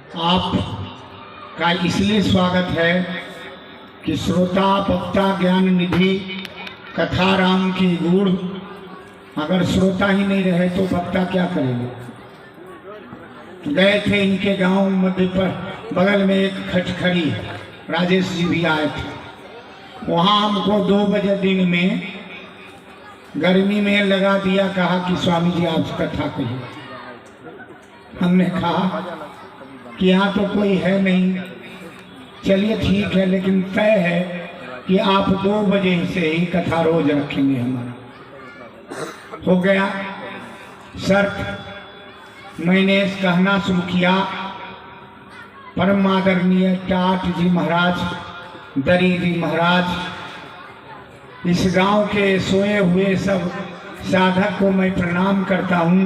आपका इसलिए स्वागत है कि श्रोता वक्ता ज्ञान निधि कथा राम की गुड़, अगर श्रोता ही नहीं रहे तो वक्ता क्या करेंगे। गए थे इनके गांव मध्य पर बगल में एक खटखरी, राजेश जी भी आए थे। वहाँ हमको 2 बजे दिन में गर्मी में लगा दिया, कहा कि स्वामी जी आप कथा कहिए। हमने कहा कि यहाँ तो कोई है नहीं, चलिए ठीक है, लेकिन तय है कि आप 2 बजे से ही कथा रोज रखेंगे। हमारा हो गया शर्त। मैंने कहना शुरू किया, परम आदरणीय टाट जी महाराज, दरी जी महाराज, इस गांव के सोए हुए सब साधक को मैं प्रणाम करता हूं,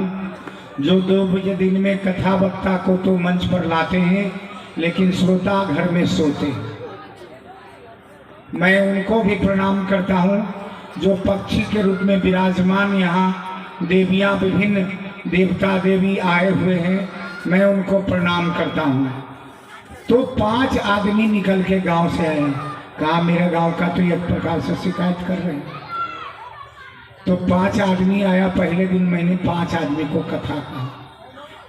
जो 2 बजे दिन में कथा वक्ता को तो मंच पर लाते हैं, लेकिन श्रोता घर में सोते हैं। मैं उनको भी प्रणाम करता हूं जो पक्षी के रूप में विराजमान यहाँ देवियाँ, विभिन्न देवता देवी आए हुए हैं, मैं उनको प्रणाम करता हूं। तो 5 आदमी निकल के गांव से आए, कहा मेरे गांव का तो एक प्रकार से शिकायत कर रहे हैं। तो 5 आदमी आया। पहले दिन मैंने 5 आदमी को कथा कहा,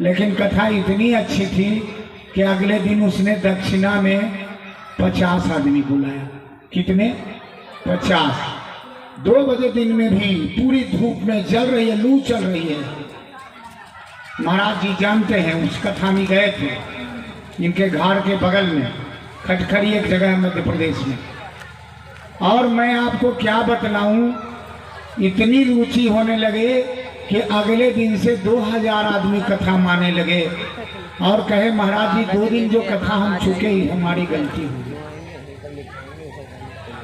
लेकिन कथा इतनी अच्छी थी कि अगले दिन उसने दक्षिणा में 50 आदमी बुलाया। कितने? 50। 2 बजे दिन में भी पूरी धूप में जल रही है, लू चल रही है। महाराज जी जानते हैं, उस कथा में गए थे, इनके घर के बगल में खटखरी एक जगह है मध्य प्रदेश में। और मैं आपको क्या बतलाऊं, इतनी रुचि होने लगे कि अगले दिन से 2000 आदमी कथा माने लगे और कहे महाराज जी 2 दिन जो कथा हम चुके ही हमारी गलती हुई।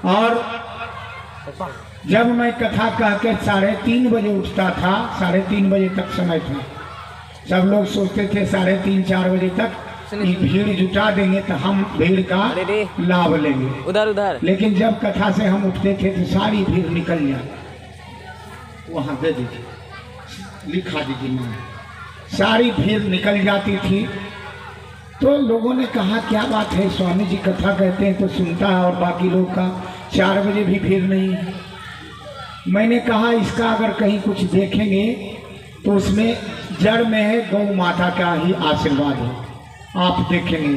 और जब मैं कथा कह के 3:30 बजे उठता था, 3:30 बजे तक समय था, सब लोग सोचते थे 3:30-4 बजे तक भीड़ जुटा देंगे तो हम भीड़ का लाभ लेंगे उधर। लेकिन जब कथा से हम उठते थे तो सारी भीड़ निकल जाती। वहाँ दे दीजिए, लिखा दीजिए नाम। सारी भीड़ निकल जाती थी। तो लोगों ने कहा क्या बात है, स्वामी जी कथा कहते हैं तो सुनता है और बाकी लोग का 4 बजे भी भीड़ नहीं है। मैंने कहा इसका अगर कहीं कुछ देखेंगे तो उसमें जड़ में है गौ माता का ही आशीर्वाद है, आप देखेंगे।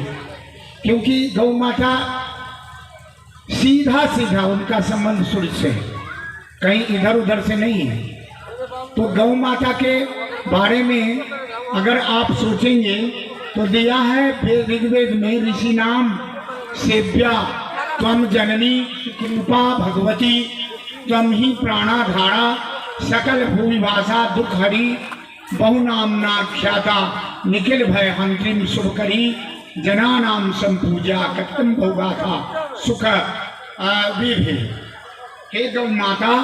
क्योंकि गौ माता सीधा सीधा उनका संबंध सूर्य से है, कहीं इधर उधर से नहीं है। तो गौ माता के बारे में अगर आप सोचेंगे तो दिया है ऋग्वेद में, ऋषि नाम सेव्या त्वम जननी सुकृपा भगवती त्वम ही प्राणाधारा सकल भूमिभाषा दुख हरी बहुनामना ख्याता निखिल भय हंत्रिम शुभकरी जनानाम संपूजा कथम भोगाथा सुख विभे। हे गौ माता,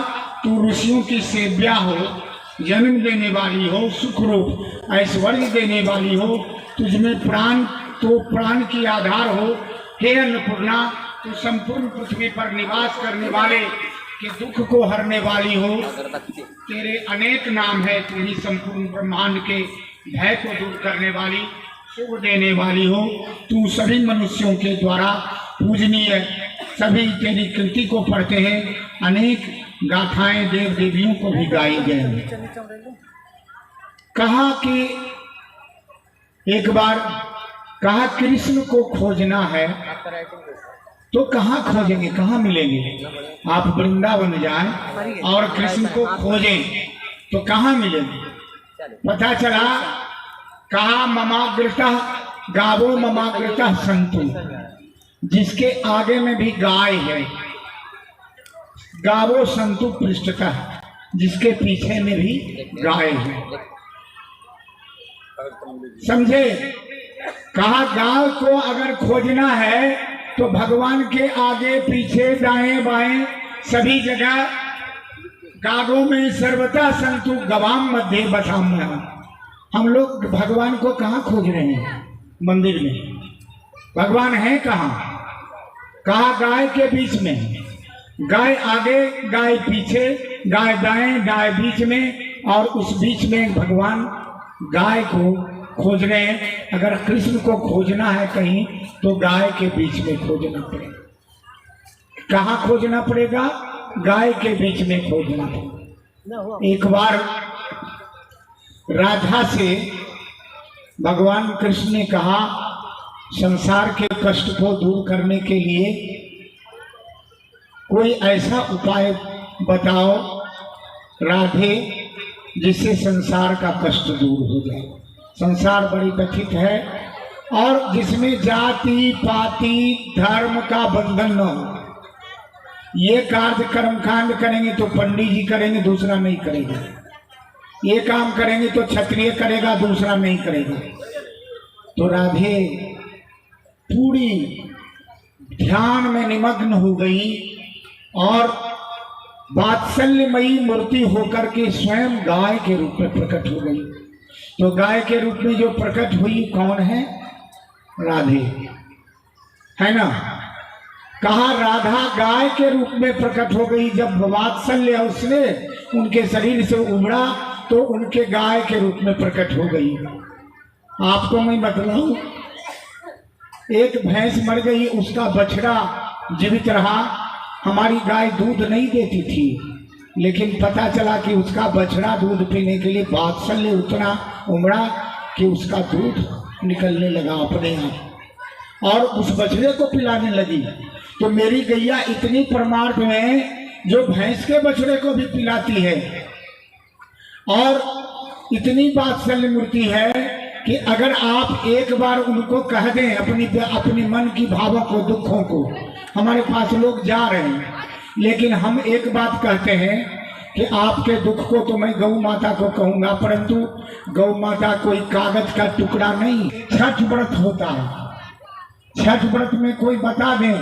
तू ऋषियों की सेव्या हो, जन्म देने वाली हो, सुख रूप ऐश्वर्य देने वाली हो, तुझमें प्राण तो प्राण की आधार हो। हे अन्नपूर्णा, तू संपूर्ण पृथ्वी पर निवास करने वाले के दुख को हरने वाली हो। तेरे अनेक नाम है, तू ही संपूर्ण ब्रह्मांड के भय को दूर करने वाली, सुख देने वाली हो। तू सभी मनुष्यों के द्वारा पूजनीय, सभी तेरी कृति को पढ़ते हैं। अनेक गाथाएं देव देवियों को भी गाई गई। कहा कि एक बार कहा कृष्ण को खोजना है तो कहाँ खोजेंगे, कहाँ मिलेंगे। आप वृंदावन जाएं और कृष्ण को खोजें तो कहाँ मिलेंगे। पता चला, कहा ममाग्रतः गावो ममाग्रतः संतु, जिसके आगे में भी गाय है, गावो संतु पृष्ठतः, जिसके पीछे में भी गाय है। समझे? कहा गाय को अगर खोजना है तो भगवान के आगे पीछे दाएं बाएं सभी जगह गागों में सर्वथा संतु गवाम मध्य बथाम। हम लोग भगवान को कहाँ खोज रहे हैं? मंदिर में। भगवान है कहाँ? कहा गाय के बीच में, गाय आगे गाय पीछे, गाय दाएं गाय बीच में, और उस बीच में भगवान गाय को खोज रहे हैं। अगर कृष्ण को खोजना है कहीं तो गाय के बीच में खोजना पड़ेगा। कहाँ खोजना पड़ेगा? गाय के बीच में खोजना पड़ेगा। एक बार राधा से भगवान कृष्ण ने कहा, संसार के कष्ट को दूर करने के लिए कोई ऐसा उपाय बताओ राधे जिससे संसार का कष्ट दूर हो जाए। संसार बड़ी व्यथित है और जिसमें जाति पाति धर्म का बंधन न हो। ये कार्य कर्मकांड करेंगे तो पंडित जी करेंगे, दूसरा नहीं करेगा। ये काम करेंगे तो क्षत्रिय करेगा, दूसरा नहीं करेगा। तो राधे पूरी ध्यान में निमग्न हो गई और वात्सल्यमयी मूर्ति होकर के स्वयं गाय के रूप में प्रकट हो गई। तो गाय के रूप में जो प्रकट हुई कौन है? राधे, है ना। कहा राधा गाय के रूप में प्रकट हो गई। जब वात्सल्य उसने उनके शरीर से उमड़ा तो उनके गाय के रूप में प्रकट हो गई। आपको मैं बतलाऊं, एक भैंस मर गई, उसका बछड़ा जीवित रहा। हमारी गाय दूध नहीं देती थी, लेकिन पता चला कि उसका बछड़ा दूध पीने के लिए वात्सल्य उतना उमड़ा कि उसका दूध निकलने लगा अपने आप और उस बछड़े को पिलाने लगी। तो मेरी गैया इतनी परमार्थ में जो भैंस के बछड़े को भी पिलाती है और इतनी वात्सल्य मूर्ति है कि अगर आप एक बार उनको कह दें अपनी मन की भावों को, दुखों को, हमारे पास लोग जा रहे हैं लेकिन हम एक बात कहते हैं कि आपके दुख को तो मैं गौ माता को कहूँगा, परंतु गौ माता कोई कागज का टुकड़ा नहीं। छठ व्रत होता है। छठ व्रत में कोई बता दें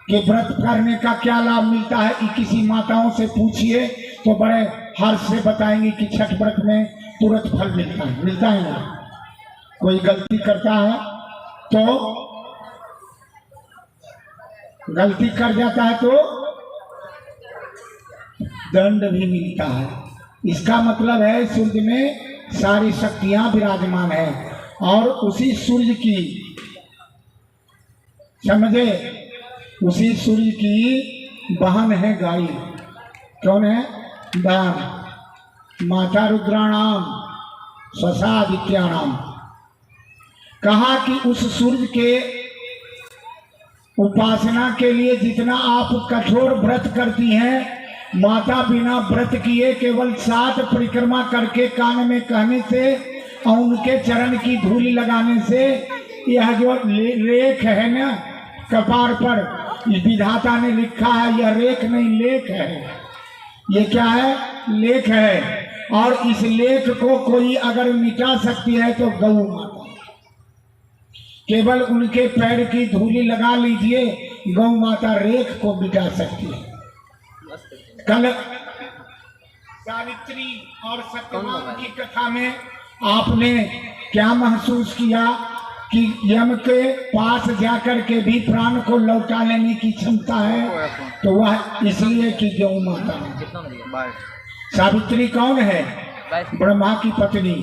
कि व्रत करने का क्या लाभ मिलता है, किसी माताओं से पूछिए तो बड़े हर्ष से बताएंगे कि छठ व्रत में तुरंत फल मिलता है ना। कोई गलती करता है तो गलती कर जाता है तो दंड भी मिलता है। इसका मतलब है सूर्य में सारी शक्तियां विराजमान है और उसी सूर्य की, समझे, उसी सूर्य की बहन है गाय। कौन है? बहन। माता रुद्राणाम स्वसादित्याणाम। कहा कि उस सूर्य के उपासना के लिए जितना आप कठोर व्रत करती हैं, माता बिना व्रत किए केवल 7 परिक्रमा करके कान में कहने से और उनके चरण की धूलि लगाने से, यह जो रेख है ना कपार पर, विधाता ने लिखा है, यह रेख नहीं लेख है। ये क्या है? लेख है। और इस लेख को कोई अगर मिटा सकती है तो गौ माता। केवल उनके पैर की धूलि लगा लीजिए, गौ माता रेख को मिटा सकती है। कल सावित्री और सत्यवान की कथा में आपने क्या महसूस किया कि यम के पास जाकर के भी प्राण को लौटा लेने की क्षमता है? तो वह इसलिए कि गौ माता है। सावित्री कौन है? ब्रह्मा की पत्नी।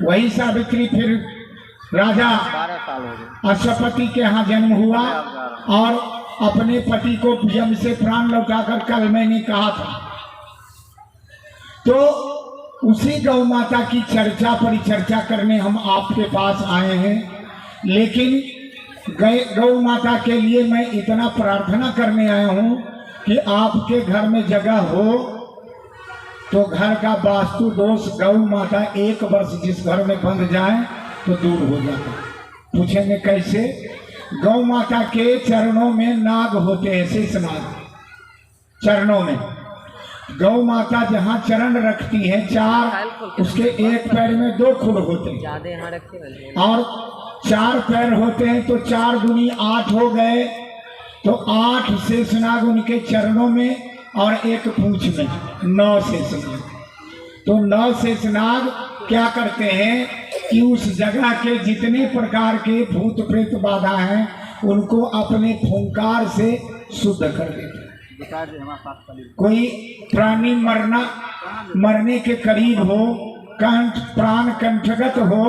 वही सावित्री फिर राजा अश्वपति के यहाँ जन्म हुआ और अपने पति को यम से प्राण लौटाकर, कल मैंने कहा था। तो उसी गौ माता की चर्चा परिचर्चा करने हम आपके पास आए हैं। लेकिन गौ माता के लिए मैं इतना प्रार्थना करने आया हूँ कि आपके घर में जगह हो तो घर का वास्तु दोष गौ माता 1 वर्ष जिस घर में बंध जाए तो दूर हो जाता। पूछेंगे कैसे? गौ माता के चरणों में नाग होते हैं, शेष नाग चरणों में। गौ माता जहाँ चरण रखती है 4, उसके एक पैर में 2 खुर होते हैं और 4 पैर होते हैं तो 4 दूनी 8 हो गए। तो 8 शेषनाग उनके चरणों में और 1 पूंछ में, 9 शेषनाग। तो 9 शेषनाग क्या करते हैं कि उस जगह के जितने प्रकार के भूत प्रेत बाधा हैं उनको अपने फुंकार से शुद्ध कर देते हैं। कोई प्राणी मरने के करीब हो, प्राण कंठगत हो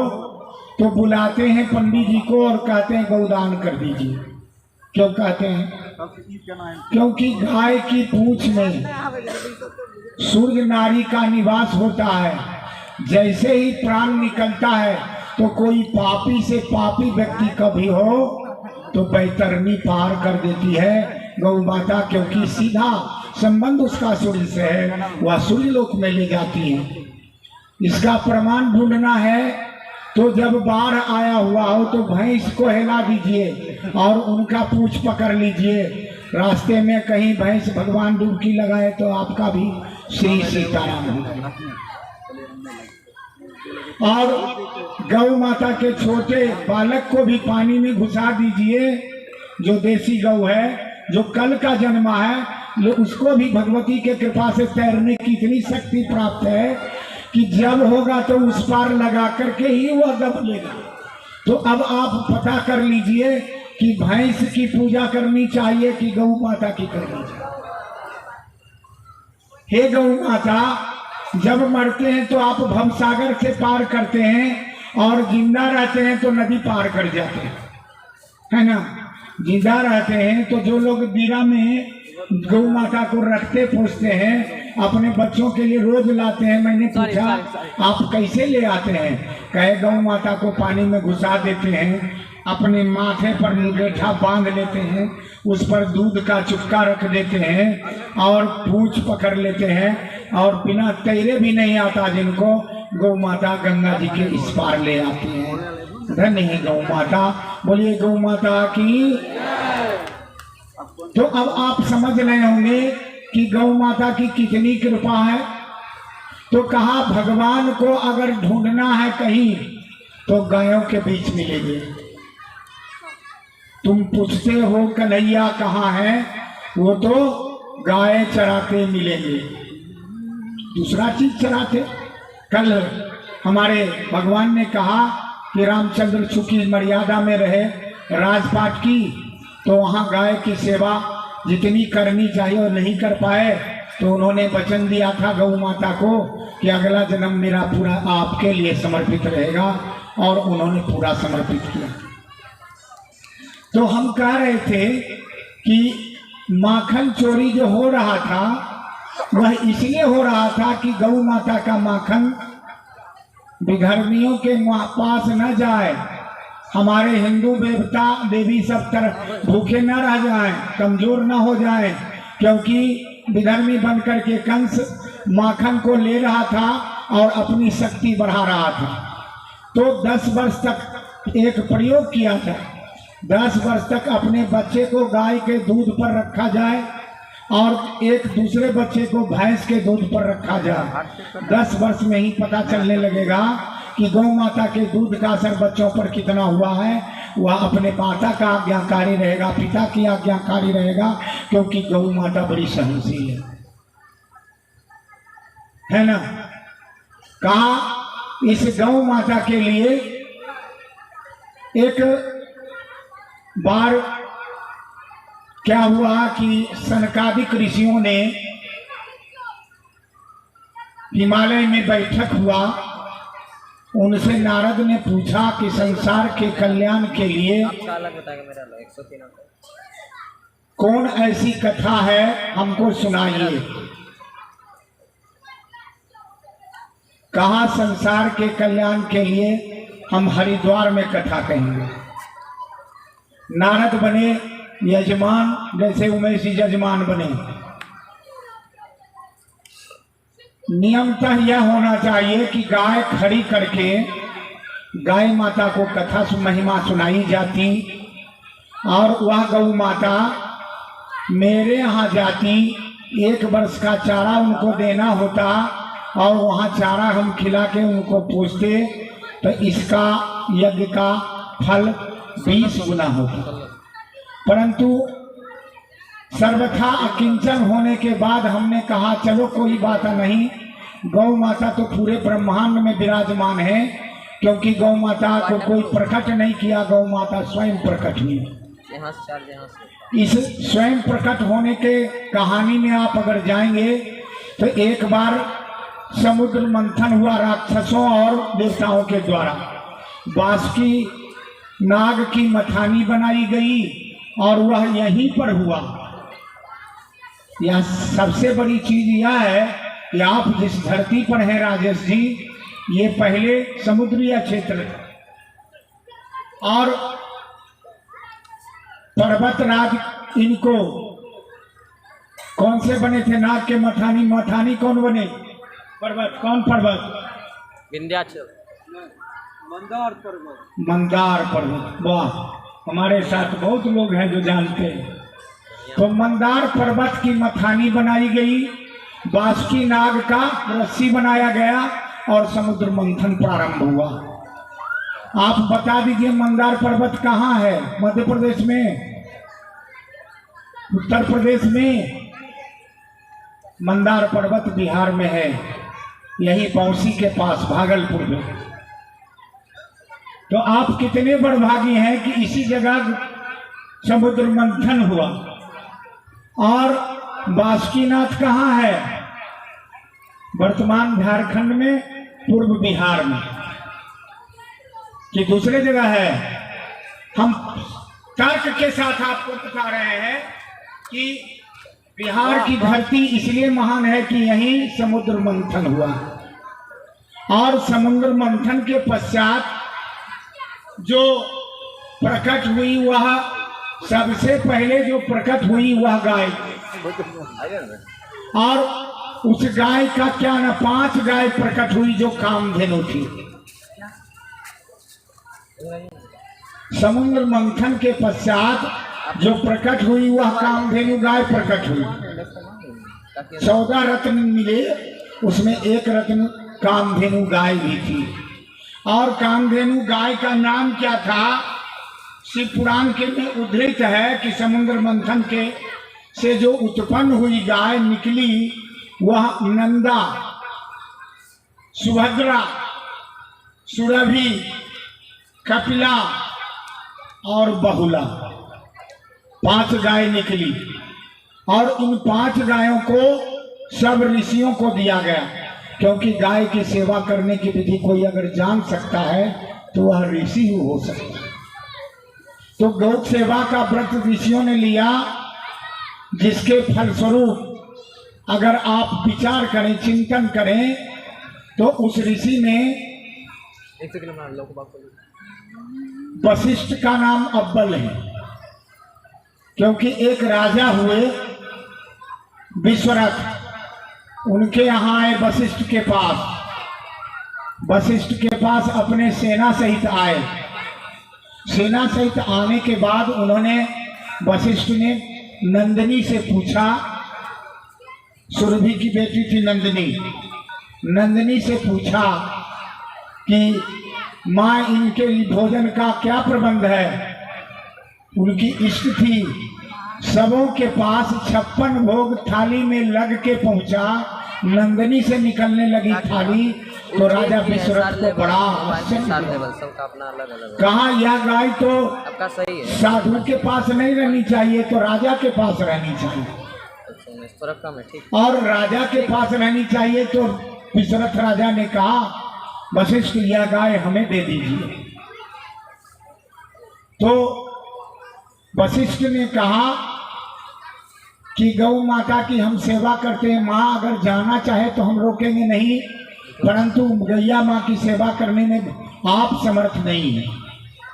तो बुलाते हैं पंडित जी को और कहते हैं गौदान कर दीजिए। क्यों कहते हैं? क्योंकि गाय की पूंछ में सूर्य नारी का निवास होता है। जैसे ही प्राण निकलता है तो कोई पापी से पापी व्यक्ति कभी हो तो बैतरनी पार कर देती है गौ माता, क्योंकि सीधा संबंध उसका सूर्य से है, वह सूर्य लोक में ले जाती है। इसका प्रमाण ढूंढना है तो जब बाढ़ आया हुआ हो तो भैंस को हिला दीजिए और उनका पूंछ पकड़ लीजिए। रास्ते में कहीं भैंस भगवान डुबकी लगाए तो आपका भी श्री सीताराम हो। और गौ माता के छोटे बालक को भी पानी में घुसा दीजिए, जो देसी गौ है, जो कल का जन्मा है, उसको भी भगवती के कृपा से तैरने की इतनी शक्ति प्राप्त है कि जब होगा तो उस पार लगा करके ही वह दब लेगा। तो अब आप पता कर लीजिए कि भैंस की पूजा करनी चाहिए कि गौ माता की करनी चाहिए। हे गौ माता, जब मरते हैं तो आप भवसागर से पार करते हैं और जिंदा रहते हैं तो नदी पार कर जाते हैं, है ना। जिंदा रहते हैं तो जो लोग दीरा में गौ माता को रखते पोसते हैं, अपने बच्चों के लिए रोज लाते हैं। मैंने पूछा आप कैसे ले आते हैं? कहे गौ माता को पानी में घुसा देते हैं, अपने माथे पर मुंगेठा बांध लेते हैं, उस पर दूध का चुटका रख देते हैं और पूंछ पकड़ लेते हैं और बिना तैरे भी नहीं आता जिनको, गौ माता गंगा जी के इस पार ले आती हैं। धन्य है गौ माता, बोलिए गौ माता की। तो अब आप समझ रहे होंगे कि गौ माता की कितनी कृपा है। तो कहा भगवान को अगर ढूंढना है कहीं तो गायों के बीच मिलेंगे। तुम पूछते हो कन्हैया कहाँ है, वो तो गाय चराते मिलेंगे, दूसरा चीज चराते। कल हमारे भगवान ने कहा कि रामचंद्र चूंकि मर्यादा में रहे राजपाट की, तो वहाँ गाय की सेवा जितनी करनी चाहिए और नहीं कर पाए, तो उन्होंने वचन दिया था गौ माता को कि अगला जन्म मेरा पूरा आपके लिए समर्पित रहेगा, और उन्होंने पूरा समर्पित किया। तो हम कह रहे थे कि माखन चोरी जो हो रहा था वह इसलिए हो रहा था कि गौ माता का माखन विधर्मियों के पास न जाए, हमारे हिंदू देवता देवी सब तरह भूखे न रह जाएं, कमजोर न हो जाएं, क्योंकि विधर्मी बनकर के कंस माखन को ले रहा था और अपनी शक्ति बढ़ा रहा था। तो 10 वर्ष तक एक प्रयोग किया था, 10 वर्ष तक अपने बच्चे को गाय के दूध पर रखा जाए और एक दूसरे बच्चे को भैंस के दूध पर रखा जाए। 10 वर्ष में ही पता चलने लगेगा कि गौ माता के दूध का असर बच्चों पर कितना हुआ है। वह अपने माता का आज्ञाकारी रहेगा, पिता की आज्ञाकारी रहेगा, क्योंकि गौ माता बड़ी सहनशील है ना। कहा इस गौ माता के लिए एक बार क्या हुआ कि सनकादिक ऋषियों ने हिमालय में बैठक हुआ, उनसे नारद ने पूछा कि संसार के कल्याण के लिए कौन ऐसी कथा है हमको सुनाइए। कहा संसार के कल्याण के लिए हम हरिद्वार में कथा कहेंगे। नारद बने यजमान, जैसे उमेश जी यजमान बने। नियमतः यह होना चाहिए कि गाय खड़ी करके गाय माता को कथा महिमा सुनाई जाती और वह गौ माता मेरे यहाँ जाती, 1 वर्ष का चारा उनको देना होता और वहाँ चारा हम खिला के उनको पोसते, तो इसका यज्ञ का फल 20 गुना होता। परंतु सर्वथा अकिंचन होने के बाद हमने कहा चलो कोई बात नहीं, गौ माता तो पूरे ब्रह्मांड में विराजमान है, क्योंकि गौ माता को कोई प्रकट नहीं किया, गौ माता स्वयं प्रकट हुई। इस स्वयं प्रकट होने के कहानी में आप अगर जाएंगे तो एक बार समुद्र मंथन हुआ राक्षसों और देवताओं के द्वारा। बासुकी नाग की मथानी बनाई गई और वह यहीं पर हुआ। यह सबसे बड़ी चीज यह है कि आप जिस धरती पर हैं राजेश जी, ये पहले समुद्रीय क्षेत्र और पर्वतराज इनको कौन से बने थे? नाग के मथानी, मथानी कौन बने? पर्वत, कौन पर्वत? विंध्याचल, मंदार पर्वत। मंदार पर्वत। वाह, हमारे साथ बहुत लोग हैं जो जानते हैं। तो मंदार पर्वत की मथानी बनाई गई, बासुकी नाग का रस्सी बनाया गया और समुद्र मंथन प्रारंभ हुआ। आप बता दीजिए मंदार पर्वत कहाँ है? मध्य प्रदेश में, उत्तर प्रदेश में? मंदार पर्वत बिहार में है, यही बौसी के पास, भागलपुर में। तो आप कितने बड़भागी हैं कि इसी जगह समुद्र मंथन हुआ। और बासुकीनाथ कहाँ है? वर्तमान झारखंड में, पूर्व बिहार में, कि दूसरे जगह है? हम तर्क के साथ आपको बता रहे हैं कि बिहार की धरती इसलिए महान है कि यहीं समुद्र मंथन हुआ और समुद्र मंथन के पश्चात जो प्रकट हुई, वह सबसे पहले जो प्रकट हुई वह गाय, और उस गाय का क्या ना 5 गाय प्रकट हुई जो कामधेनु थी। समुद्र मंथन के पश्चात जो प्रकट हुई वह कामधेनु गाय प्रकट हुई। 14 रत्न मिले, उसमें एक रत्न कामधेनु गाय भी थी। और कामधेनु गाय का नाम क्या था? शिव पुराण के में उद्धृत है कि समुद्र मंथन के से जो उत्पन्न हुई गाय निकली वह नंदा, सुभद्रा, सुरभि, कपिला और बहुला, 5 गाय निकली। और उन 5 गायों को सब ऋषियों को दिया गया, क्योंकि गाय की सेवा करने की विधि कोई अगर जान सकता है तो वह ऋषि ही हो सकता है। तो गौ सेवा का व्रत ऋषियों ने लिया, जिसके फलस्वरूप अगर आप विचार करें, चिंतन करें, तो उस ऋषि ने वशिष्ठ का नाम अव्वल है, क्योंकि एक राजा हुए विश्वरथ, उनके यहाँ आए वशिष्ठ के पास। वशिष्ठ के पास अपने सेना सहित आए। सेना सहित आने के बाद उन्होंने, वशिष्ठ ने नंदिनी से पूछा, सुरभि की बेटी थी नंदिनी, नंदिनी से पूछा कि माँ इनके भोजन का क्या प्रबंध है? उनकी इष्ट थी, सबों के पास 56 भोग थाली में लग के पहुंचा। नंदिनी से निकलने लगी थाली तो राजा विश्वरथ को बड़ा कहा, यह गाय तो साधु के पास नहीं रहनी चाहिए, तो राजा के पास रहनी चाहिए। और राजा के पास रहनी चाहिए, तो विश्वरथ राजा ने कहा, वशिष्ठ यह गाय हमें दे दीजिए। तो वशिष्ठ ने कहा कि गौ माता की हम सेवा करते हैं, माँ अगर जाना चाहे तो हम रोकेंगे नहीं, परंतु गैया माँ की सेवा करने में आप समर्थ नहीं हैं।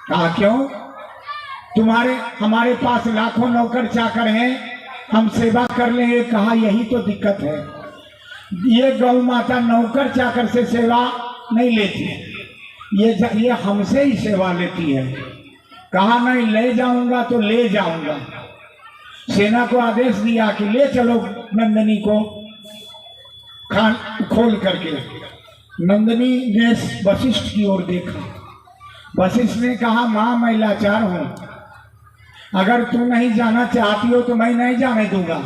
कहा क्यों? हमारे पास लाखों नौकर चाकर हैं, हम सेवा कर लेंगे। कहा यही तो दिक्कत है, ये गौ माता नौकर चाकर से सेवा नहीं लेती, ये हमसे ही सेवा लेती है। कहा नहीं, ले जाऊंगा तो ले जाऊंगा। सेना को आदेश दिया कि ले चलो नंदिनी को खान खोल करके। नंदिनी ने वशिष्ठ की ओर देखा। वशिष्ठ ने कहा, माँ मैं लाचार हूं, अगर तू नहीं जाना चाहती हो तो मैं नहीं जाने दूंगा,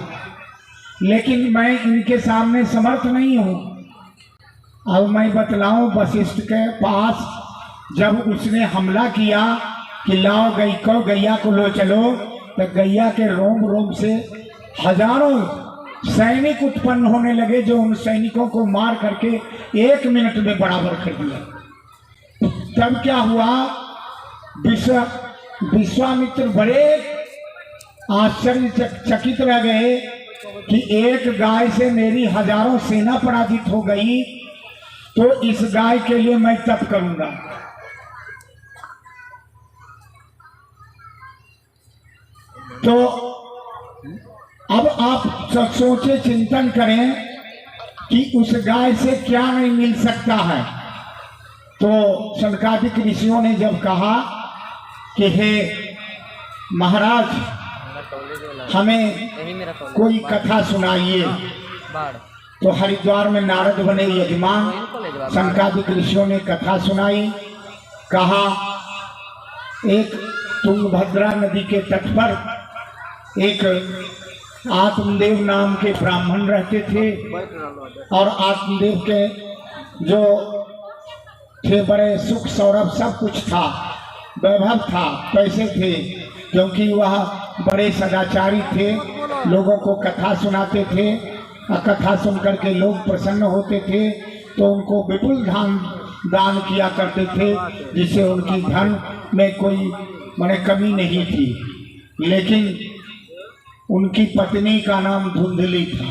लेकिन मैं इनके सामने समर्थ नहीं हूं। अब मैं बतलाऊं, वशिष्ठ के पास जब उसने हमला किया कि लाओ गैया को लो चलो, तो गैया के रोम रोम से हजारों सैनिक उत्पन्न होने लगे, जो उन सैनिकों को मार करके 1 मिनट में बराबर कर दिया। तब क्या हुआ, विश्वामित्र बड़े आश्चर्यचकित रह गए कि एक गाय से मेरी हजारों सेना पराजित हो गई, तो इस गाय के लिए मैं तप करूंगा। तो अब आप सोचे, चिंतन करें कि उस गाय से क्या नहीं मिल सकता है। तो सनकादिक ऋषियों ने जब कहा कि हे महाराज, हमें कोई कथा सुनाइए, तो हरिद्वार में नारद बने यजमान। सनकादिक ऋषियों ने कथा सुनाई। कहा एक तुंगभद्रा नदी के तट पर एक आत्मदेव नाम के ब्राह्मण रहते थे, और आत्मदेव के जो थे बड़े सुख सौरभ सब कुछ था, वैभव था, पैसे थे, क्योंकि वह बड़े सदाचारी थे, लोगों को कथा सुनाते थे, और कथा सुन करके लोग प्रसन्न होते थे, तो उनको विपुल दान किया करते थे, जिससे उनकी धन में कोई माने कमी नहीं थी। लेकिन उनकी पत्नी का नाम धुंधली था।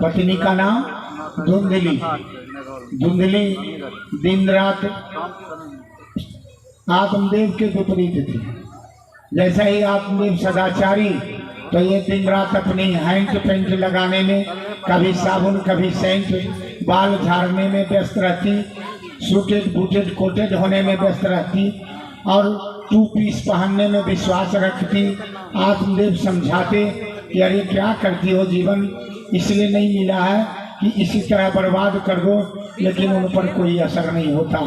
पत्नी का नाम धुंधली। धुंधली दिन रात आत्मदेव के विपरीत थी। जैसा ही आत्मदेव सदाचारी, तो ये दिन रात अपनी हैंड पेंट लगाने में, कभी साबुन कभी सेंट, बाल झाड़ने में व्यस्त रहती, सूटेड बूटेड कोटेड होने में व्यस्त रहती, और टू पीस पहनने में विश्वास रखती। आत्मदेव समझाते कि अरे क्या करती हो, जीवन इसलिए नहीं मिला है कि इसी तरह बर्बाद कर दो, लेकिन उन पर कोई असर नहीं होता।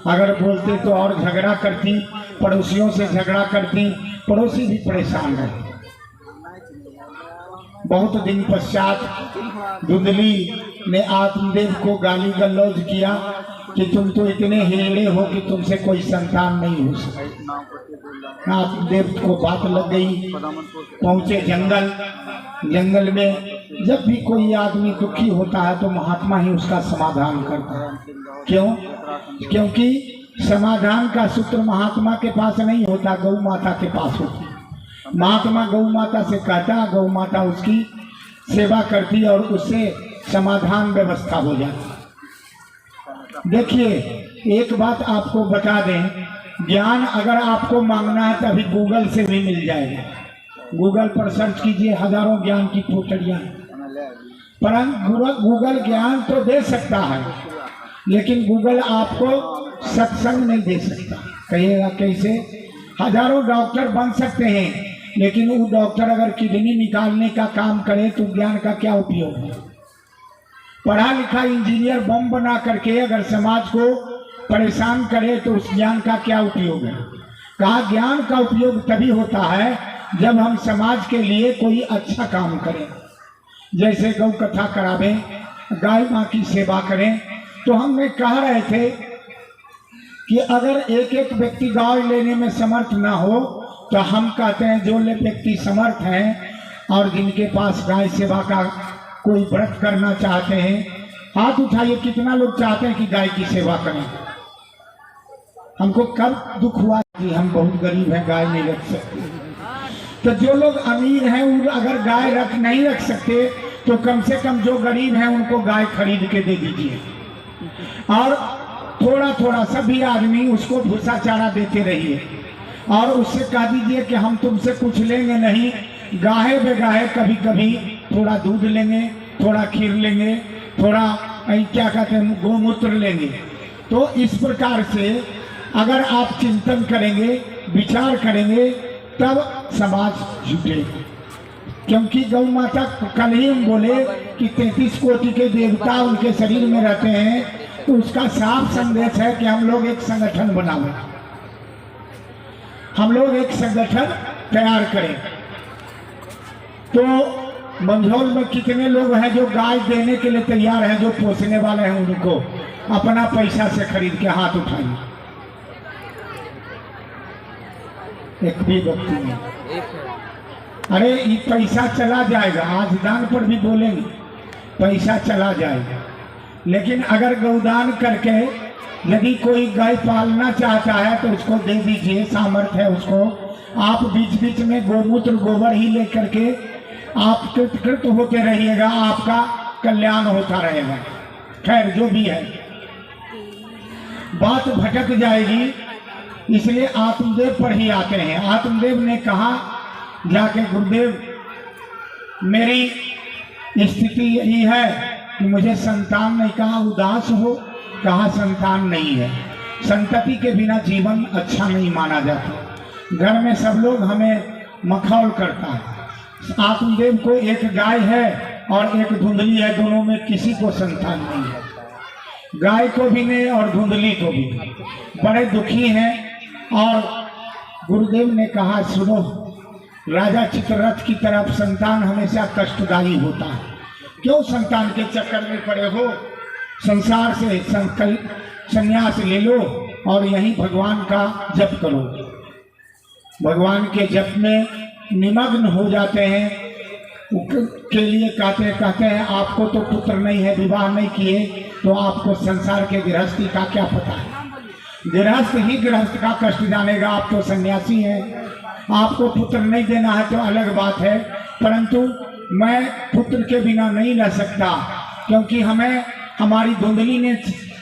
अगर बोलते तो और झगड़ा करती, पड़ोसियों से झगड़ा करती, पड़ोसी भी परेशान रहते। बहुत दिन पश्चात धुंधली ने आत्मदेव को गाली गलौज किया कि तुम तो इतने हेले हो कि तुमसे कोई संतान नहीं हो सकती। आत्मदेव को बात लग गई। पहुंचे जंगल। जंगल में जब भी कोई आदमी दुखी होता है तो महात्मा ही उसका समाधान करता है। क्यों? क्योंकि समाधान का सूत्र महात्मा के पास नहीं होता, गौ माता के पास होती। महात्मा गौ माता से कहता, गौ माता उसकी सेवा करती और उससे समाधान व्यवस्था हो जाती। देखिए, एक बात आपको बता दें, ज्ञान अगर आपको मांगना है तो अभी गूगल से भी मिल जाएगा। गूगल पर सर्च कीजिए, हजारों ज्ञान की पोटलियाँ। परंतु गूगल ज्ञान तो दे सकता है, लेकिन गूगल आपको सत्संग नहीं दे सकता। कहिएगा कैसे? हजारों डॉक्टर बन सकते हैं, लेकिन वो डॉक्टर अगर किडनी निकालने का काम करे तो ज्ञान का क्या उपयोग है? पढ़ा लिखा इंजीनियर बम बना करके अगर समाज को परेशान करे तो उस ज्ञान का क्या उपयोग है? कहा ज्ञान का उपयोग तभी होता है जब हम समाज के लिए कोई अच्छा काम करें। जैसे गौ कथा करावें, गाय माँ की सेवा करें। तो हमने कह रहे थे कि अगर एक एक व्यक्ति गाय लेने में समर्थ ना हो, तो हम कहते हैं जो व्यक्ति समर्थ हैं और जिनके पास गाय सेवा का कोई व्रत करना चाहते हैं, हाथ उठाइए। कितना लोग चाहते हैं कि गाय की सेवा करें? हमको कब दुख हुआ कि हम बहुत गरीब हैं, गाय नहीं रख सकते। तो जो लोग अमीर हैं वो अगर गाय नहीं रख सकते, तो कम से कम जो गरीब हैं उनको गाय खरीद के दे दीजिए, और थोड़ा थोड़ा सभी आदमी उसको भूसा चारा देते रहिए, और उससे कह दीजिए कि हम तुमसे कुछ लेंगे नहीं, गाहे बेगाहे कभी कभी थोड़ा दूध लेंगे, थोड़ा खीर लेंगे, थोड़ा क्या कहते हैं गोमूत्र लेंगे। तो इस प्रकार से अगर आप चिंतन करेंगे, विचार करेंगे, तब समाज जुटेगा। क्योंकि गौ माता, कल ही हम बोले कि 33 कोटि के देवता उनके शरीर में रहते हैं, तो उसका साफ संदेश है कि हम लोग एक संगठन बनाएं, हम लोग एक संगठन तैयार करें। तो मंझौल में कितने लोग हैं जो गाय देने के लिए तैयार हैं, जो पोसने वाले हैं उनको अपना पैसा से खरीद के? हाथ उठाइए। एक भी व्यक्ति नहीं। अरे ये पैसा चला जाएगा, आज दान पर भी बोलेंगे पैसा चला जाएगा, लेकिन अगर गौदान करके यदि कोई गाय पालना चाहता है तो उसको दे दीजिए, सामर्थ्य है उसको। आप बीच बीच में गोमूत्र गोबर ही लेकर के आप कृत होते रहिएगा, आपका कल्याण होता रहेगा। खैर जो भी है, बात भटक जाएगी, इसलिए आत्मदेव पर ही आते हैं। आत्मदेव ने कहा जाके, गुरुदेव मेरी स्थिति यही है कि मुझे संतान नहीं। कहा उदास हो, कहा संतान नहीं है। संतति के बिना जीवन अच्छा नहीं माना जाता। घर में सब लोग हमें मखौल करता है। आत्मदेव को एक गाय है और एक धुंधली है, दोनों में किसी को संतान नहीं है। गाय को भी नहीं और धुंधली को भी, बड़े दुखी हैं। और गुरुदेव ने कहा, सुनो, राजा चित्ररथ की तरफ संतान हमेशा कष्टदायी होता है। क्यों संतान के चक्कर में पड़े हो? संसार से संन्यास ले लो और यहीं भगवान का जप करो। भगवान के जप में निमग्न हो जाते हैं। के लिए कहते हैं आपको तो पुत्र नहीं है, विवाह नहीं किए, तो आपको संसार के गृहस्थी का क्या पता है? गृहस्थ ही गृहस्थ का कष्ट जानेगा। आप तो सन्यासी हैं, आपको पुत्र नहीं देना है तो अलग बात है, परंतु मैं पुत्र के बिना नहीं रह सकता, क्योंकि हमें हमारी धुंधली ने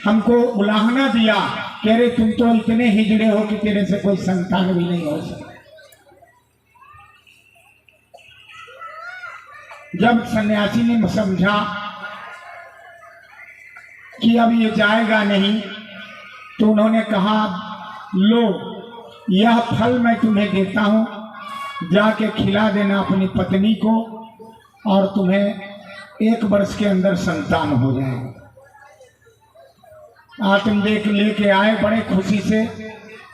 हमको उलाहना दिया कि अरे तुम तो इतने हिजड़े हो कि तेरे से कोई संतान भी नहीं हो सकता। जब सन्यासी ने समझा कि अब ये जाएगा नहीं, तो उन्होंने कहा, लो यह फल मैं तुम्हें देता हूँ, जाके खिला देना अपनी पत्नी को और तुम्हें 1 वर्ष के अंदर संतान हो जाएगा। आत्मदेव लेके आए बड़े खुशी से,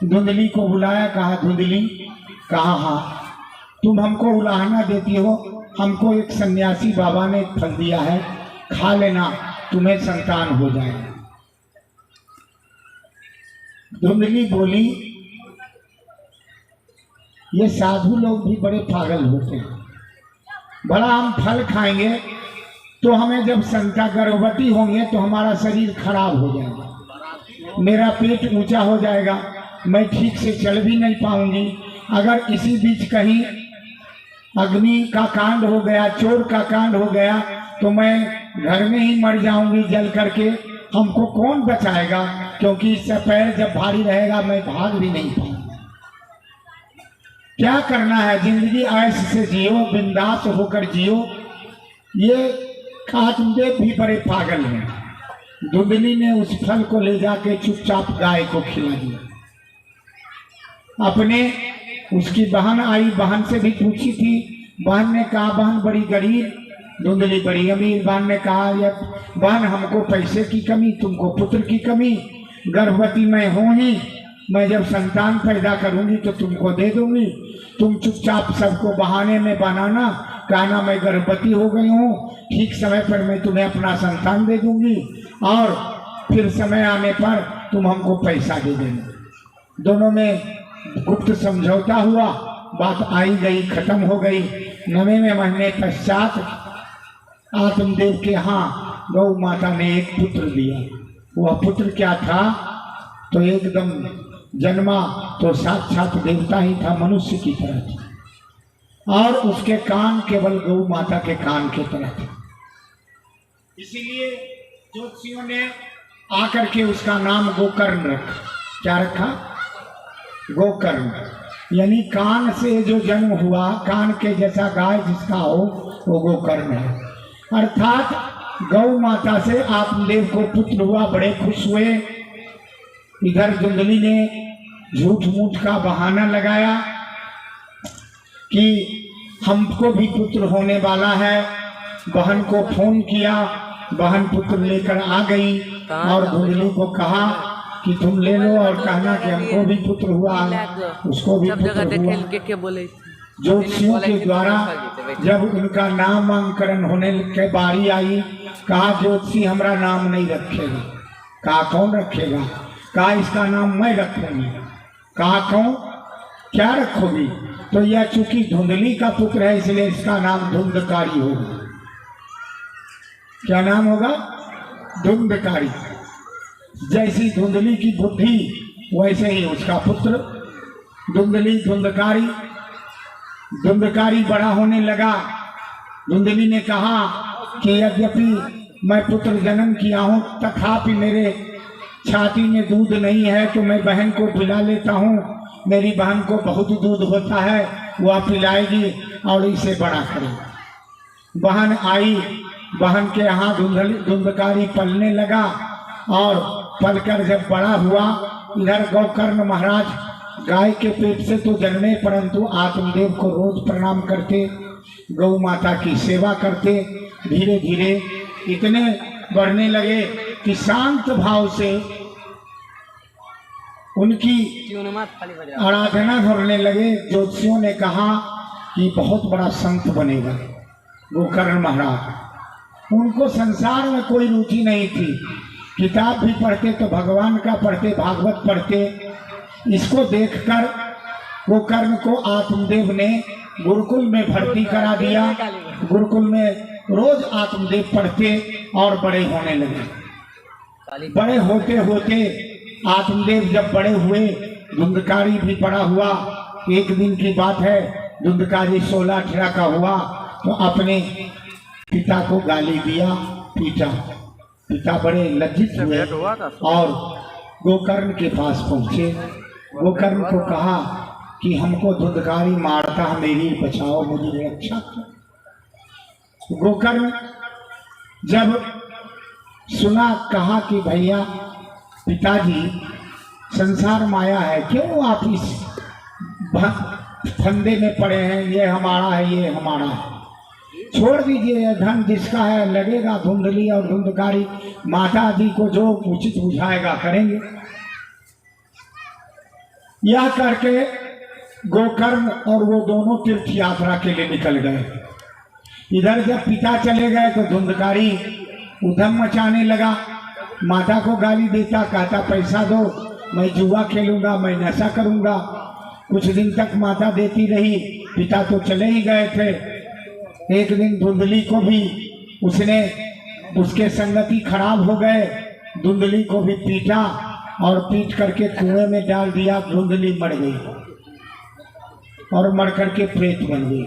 धुंधली को बुलाया, कहा धुंधली, कहा हाँ तुम हमको उलाहना देती हो, हमको एक सन्यासी बाबा ने फल दिया है, खा लेना, तुम्हें संतान हो जाएगा। धुंधली बोली, ये साधु लोग भी बड़े पागल होते हैं। बड़ा हम फल खाएंगे तो हमें जब संता गर्भवती होंगे तो हमारा शरीर खराब हो जाएगा, मेरा पेट ऊंचा हो जाएगा, मैं ठीक से चल भी नहीं पाऊंगी। अगर इसी बीच कहीं अग्नि का कांड हो गया, चोर का कांड हो गया, तो मैं घर में ही मर जाऊंगी जल करके। हमको कौन बचाएगा? क्योंकि इससे पैर जब भारी रहेगा मैं भाग भी नहीं पाऊंगा। क्या करना है? जिंदगी ऐश से जियो, बिंदास होकर जियो। ये आत्मदेव भी बड़े पागल हैं। धुंधली ने उस फल को ले जाके चुपचाप गाय को खिला दिया। अपने उसकी बहन आई, बहन से भी पूछी थी, बहन ने कहा बहन बड़ी गरीब, धुंधली बड़ी अमीर। बहन ने कहा बहन हमको पैसे की कमी, तुमको पुत्र की कमी, गर्भवती मैं हूँ ही, मैं जब संतान पैदा करूंगी तो तुमको दे दूंगी। तुम चुपचाप सबको बहाने में बनाना, कहना मैं गर्भवती हो गई हूँ, ठीक समय पर मैं तुम्हें अपना संतान दे दूंगी और फिर समय आने पर तुम हमको पैसा दे देना। दोनों में गुप्त समझौता हुआ, बात आई गई, खत्म हो गई। 9वें महीने पश्चात आत्मदेव के यहाँ गौ माता ने एक पुत्र दिया। वह पुत्र क्या था? तो एकदम जन्मा तो साक्षात देवता ही था, मनुष्य की तरह था, और उसके कान केवल गौ माता के कान के तरह थे। इसीलिए ज्योतिषियों ने आकर के उसका नाम गोकर्ण रखा। क्या रखा? गोकर्ण, यानी कान से जो जन्म हुआ, कान के जैसा गाय जिसका हो वो गोकर्ण है। अर्थात गौ माता से आत्मदेव को पुत्र हुआ, बड़े खुश हुए। इधर धुंधली ने झूठ मूठ का बहाना लगाया कि हमको भी पुत्र होने वाला है। बहन को फोन किया, बहन पुत्र लेकर आ गई और धुंधली को कहा कि तुम ले लो और कहना कि हमको भी पुत्र हुआ, उसको भी पुत्र हुआ। ज्योतिषियों के द्वारा जब उनका नामांकन होने के बारी आई, कहा ज्योतिषी हमारा नाम नहीं रखेगा। कहा कौन रखेगा? कहा इसका नाम मैं रखूंगी। कहा कौन? क्या रखोगी? तो यह चूंकि धुंधली का पुत्र है इसलिए इसका नाम धुंधकारी होगा। क्या नाम होगा? धुंधकारी। जैसी धुंधली की बुद्धि वैसे ही उसका पुत्र धुंधली धुंधकारी। धुंधकारी बड़ा होने लगा। धुंधली ने कहा कि यद्यपि मैं पुत्र जन्म किया हूँ तथापि मेरे छाती में दूध नहीं है तो मैं बहन को पिला लेता हूँ। मेरी बहन को बहुत दूध होता है, वह पिलाएगी और इसे बड़ा करेगी। बहन आई, बहन के यहाँ धुंधकारी पलने लगा और पलकर जब बड़ा हुआ, इधर गोकर्ण महाराज गाय के पेट से तो जन्मे परंतु आत्मदेव को रोज प्रणाम करते, गौ माता की सेवा करते। धीरे धीरे इतने बढ़ने लगे कि शांत भाव से उनकी आराधना करने लगे। ज्योतिषियों ने कहा कि बहुत बड़ा संत बनेगा गोकर्ण महाराज। उनको संसार में कोई रुचि नहीं थी, किताब भी पढ़ते तो भगवान का पढ़ते, भागवत पढ़ते। इसको देखकर गोकर्ण को आत्मदेव ने गुरुकुल में भर्ती करा दिया। गुरुकुल में रोज आत्मदेव पढ़ते और बड़े होने लगे। बड़े होते होते आत्मदेव जब बड़े हुए, धुंधकारी भी बड़ा हुआ। एक दिन की बात है, धुंधकारी 16-18 का हुआ तो अपने पिता को गाली दिया, पीटा। पिता बड़े लज्जित हुए और गोकर्ण के पास पहुंचे। गोकर्ण को कहा कि हमको धुंधकारी मारता है, मेरी बचाओ, मुझे रक्षा करो। गोकर्ण जब सुना, कहा कि भैया पिताजी संसार माया है, क्यों आप इस फंदे में पड़े हैं? ये हमारा है, ये हमारा है, छोड़ दीजिए। यह धन जिसका है लगेगा, धुंधली और धुंधकारी माता जी को जो उचित बुझाएगा करेंगे। यह करके गोकर्ण और वो दोनों तीर्थ यात्रा के लिए निकल गए। इधर जब पिता चले गए तो धुंधकारी उधम मचाने लगा, माता को गाली देता, कहता पैसा दो, मैं जुआ खेलूंगा, मैं नशा करूंगा। कुछ दिन तक माता देती रही, पिता तो चले ही गए थे। एक दिन धुंधली को भी उसने, उसके संगति खराब हो गए, धुंधली को भी पीटा और पीट करके कुएं में डाल दिया। धुंधली मर गई और मर करके प्रेत बन गई।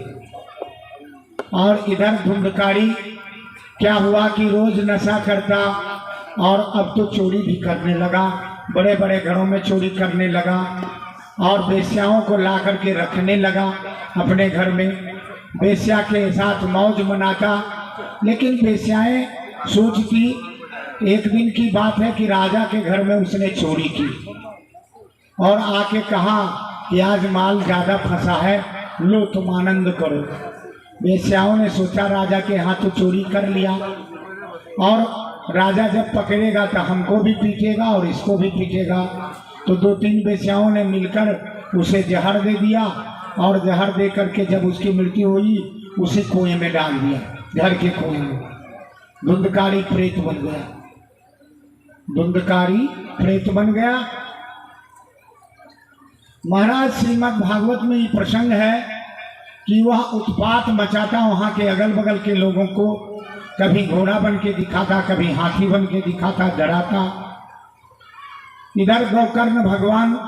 और इधर धुंधकारी क्या हुआ कि रोज नशा करता और अब तो चोरी भी करने लगा, बड़े बड़े घरों में चोरी करने लगा और वेश्याओं को ला करके रखने लगा अपने घर में। वेश्या के साथ मौज मनाता, लेकिन वेश्याएं सोचती, एक दिन की बात है कि राजा के घर में उसने चोरी की और आके कहा कि आज माल ज़्यादा फंसा है, लो तुम आनंद करो। वेश्याओं ने सोचा राजा के हाथ तो चोरी कर लिया और राजा जब पकड़ेगा तो हमको भी पीटेगा और इसको भी पीटेगा। तो 2-3 वेश्याओं ने मिलकर उसे जहर दे दिया और जहर दे करके जब उसकी मृत्यु हुई उसे कुएं में डाल दिया, घर के कुएं में। धुंधकारी प्रेत बन गया, धुंधकारी प्रेत बन गया। महाराज श्रीमद् भागवत में ये प्रसंग है कि वह उत्पात मचाता वहाँ के अगल बगल के लोगों को, कभी घोड़ा बन के दिखाता, कभी हाथी बन के दिखाता, डराता। इधर गोकर्ण भगवान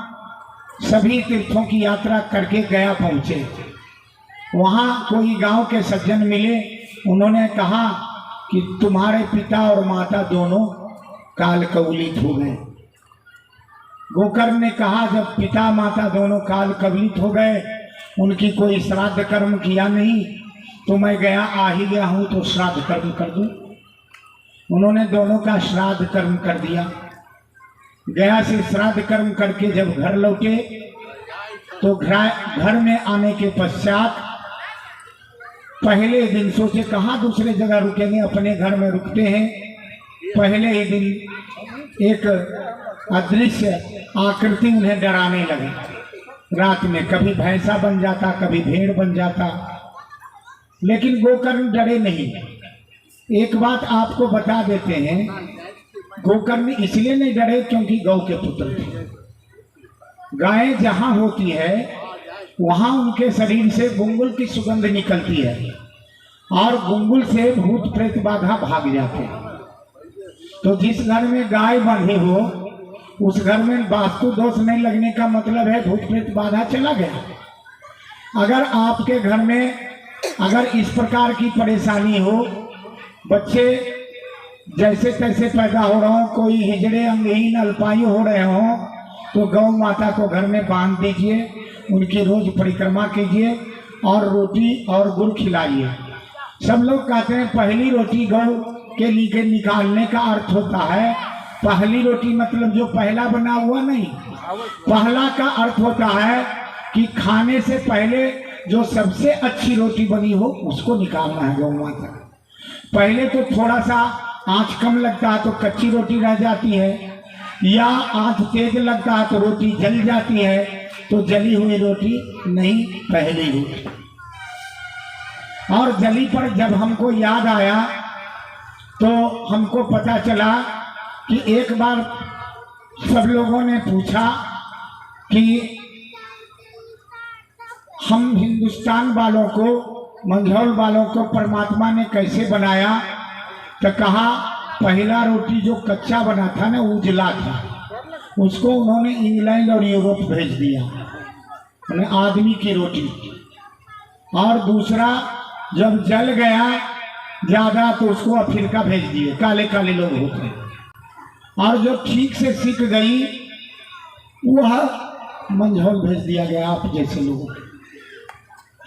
सभी तीर्थों की यात्रा करके गया पहुँचे। वहाँ कोई गांव के सज्जन मिले, उन्होंने कहा कि तुम्हारे पिता और माता दोनों काल कवलित हो गए। गोकर्ण ने कहा जब पिता माता दोनों काल कवलित हो गए, उनकी कोई श्राद्ध कर्म किया नहीं, तो मैं गया आ ही गया हूँ तो श्राद्ध कर्म कर दूँ। उन्होंने दोनों का श्राद्ध कर्म कर दिया। गया से श्राद्ध कर्म करके जब घर लौटे तो घर में आने के पश्चात पहले दिन सोचे कहाँ दूसरे जगह रुकेंगे, अपने घर में रुकते हैं। पहले ही दिन एक अदृश्य आकृति उन्हें डराने लगी। रात में कभी भैंसा बन जाता, कभी भेड़ बन जाता, लेकिन गोकर्ण डरे नहीं। एक बात आपको बता देते हैं, गोकर्ण इसलिए नहीं डरे क्योंकि गौ के पुत्र थे। गाय जहाँ होती है वहाँ उनके शरीर से गुंगुल की सुगंध निकलती है और गुंगुल से भूत प्रेत बाधा भाग जाते हैं। तो जिस घर में गाय बंधी हो उस घर में वास्तु दोष नहीं लगने का मतलब है भूत प्रेत बाधा चला गया। अगर आपके घर में अगर इस प्रकार की परेशानी हो, बच्चे जैसे तैसे पैदा हो रहे हो, कोई हिजड़े अंगहीन अल्पायु हो रहे हो, तो गौ माता को घर में बांध दीजिए, उनकी रोज परिक्रमा कीजिए और रोटी और गुड़ खिलाइए। सब लोग कहते हैं पहली रोटी गौ के लिए निकालने का अर्थ होता है, पहली रोटी मतलब जो पहला बना हुआ नहीं, पहला का अर्थ होता है कि खाने से पहले जो सबसे अच्छी रोटी बनी हो उसको निकालना है गौ माता। पहले तो थोड़ा सा आंच कम लगता है तो कच्ची रोटी रह जाती है, या आंच तेज लगता है तो रोटी जल जाती है, तो जली हुई रोटी नहीं, पहली रोटी। और जली पर जब हमको याद आया तो हमको पता चला कि एक बार सब लोगों ने पूछा कि हम हिंदुस्तान वालों को, मंझौल वालों को परमात्मा ने कैसे बनाया, तो कहा पहला रोटी जो कच्चा बना था ना, उजला था, उसको उन्होंने इंग्लैंड और यूरोप भेज दिया, उन्हें आदमी की रोटी। और दूसरा जब जल गया ज्यादा तो उसको अफ्रीका भेज दिए, काले काले लोग होते हैं। और जो ठीक से सीख गई वह मंझौल भेज दिया गया, आप जैसे लोग।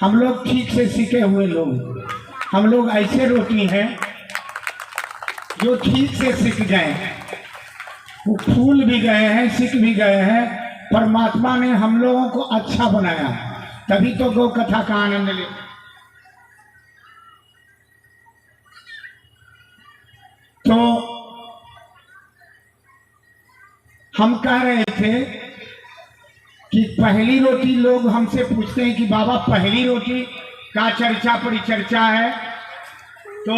हम लोग ठीक से सीखे हुए लोग, हम लोग ऐसे रोटी हैं जो ठीक से सीख गए, वो फूल भी गए हैं, सीख भी गए हैं। परमात्मा ने हम लोगों को अच्छा बनाया, तभी तो गौ कथा का आनंद ले। तो हम कह रहे थे कि पहली रोटी, लोग हमसे पूछते हैं कि बाबा पहली रोटी का चर्चा परिचर्चा है, तो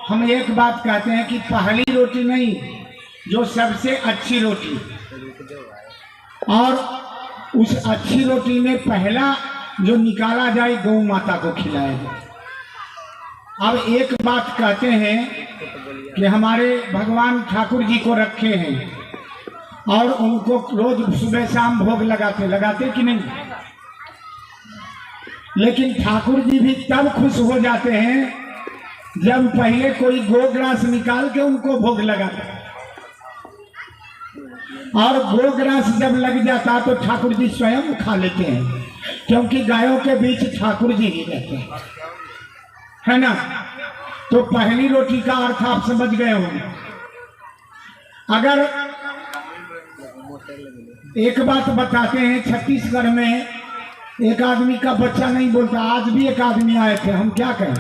हम एक बात कहते हैं कि पहली रोटी नहीं, जो सबसे अच्छी रोटी, और उस अच्छी रोटी में पहला जो निकाला जाए गौ माता को खिलाया जाए। अब एक बात कहते हैं कि हमारे भगवान ठाकुर जी को रखे हैं और उनको रोज सुबह शाम भोग लगाते कि नहीं, लेकिन ठाकुर जी भी तब खुश हो जाते हैं जब पहले कोई गोग्रास निकाल के उनको भोग लगाता, और गोग्रास जब लग जाता तो ठाकुर जी स्वयं खा लेते हैं, क्योंकि गायों के बीच ठाकुर जी ही रहते हैं, है ना। तो पहली रोटी का अर्थ आप समझ गए होंगे। अगर एक बात बताते हैं, छत्तीसगढ़ में एक आदमी का बच्चा नहीं बोलता, आज भी एक आदमी आए थे, हम क्या कहें,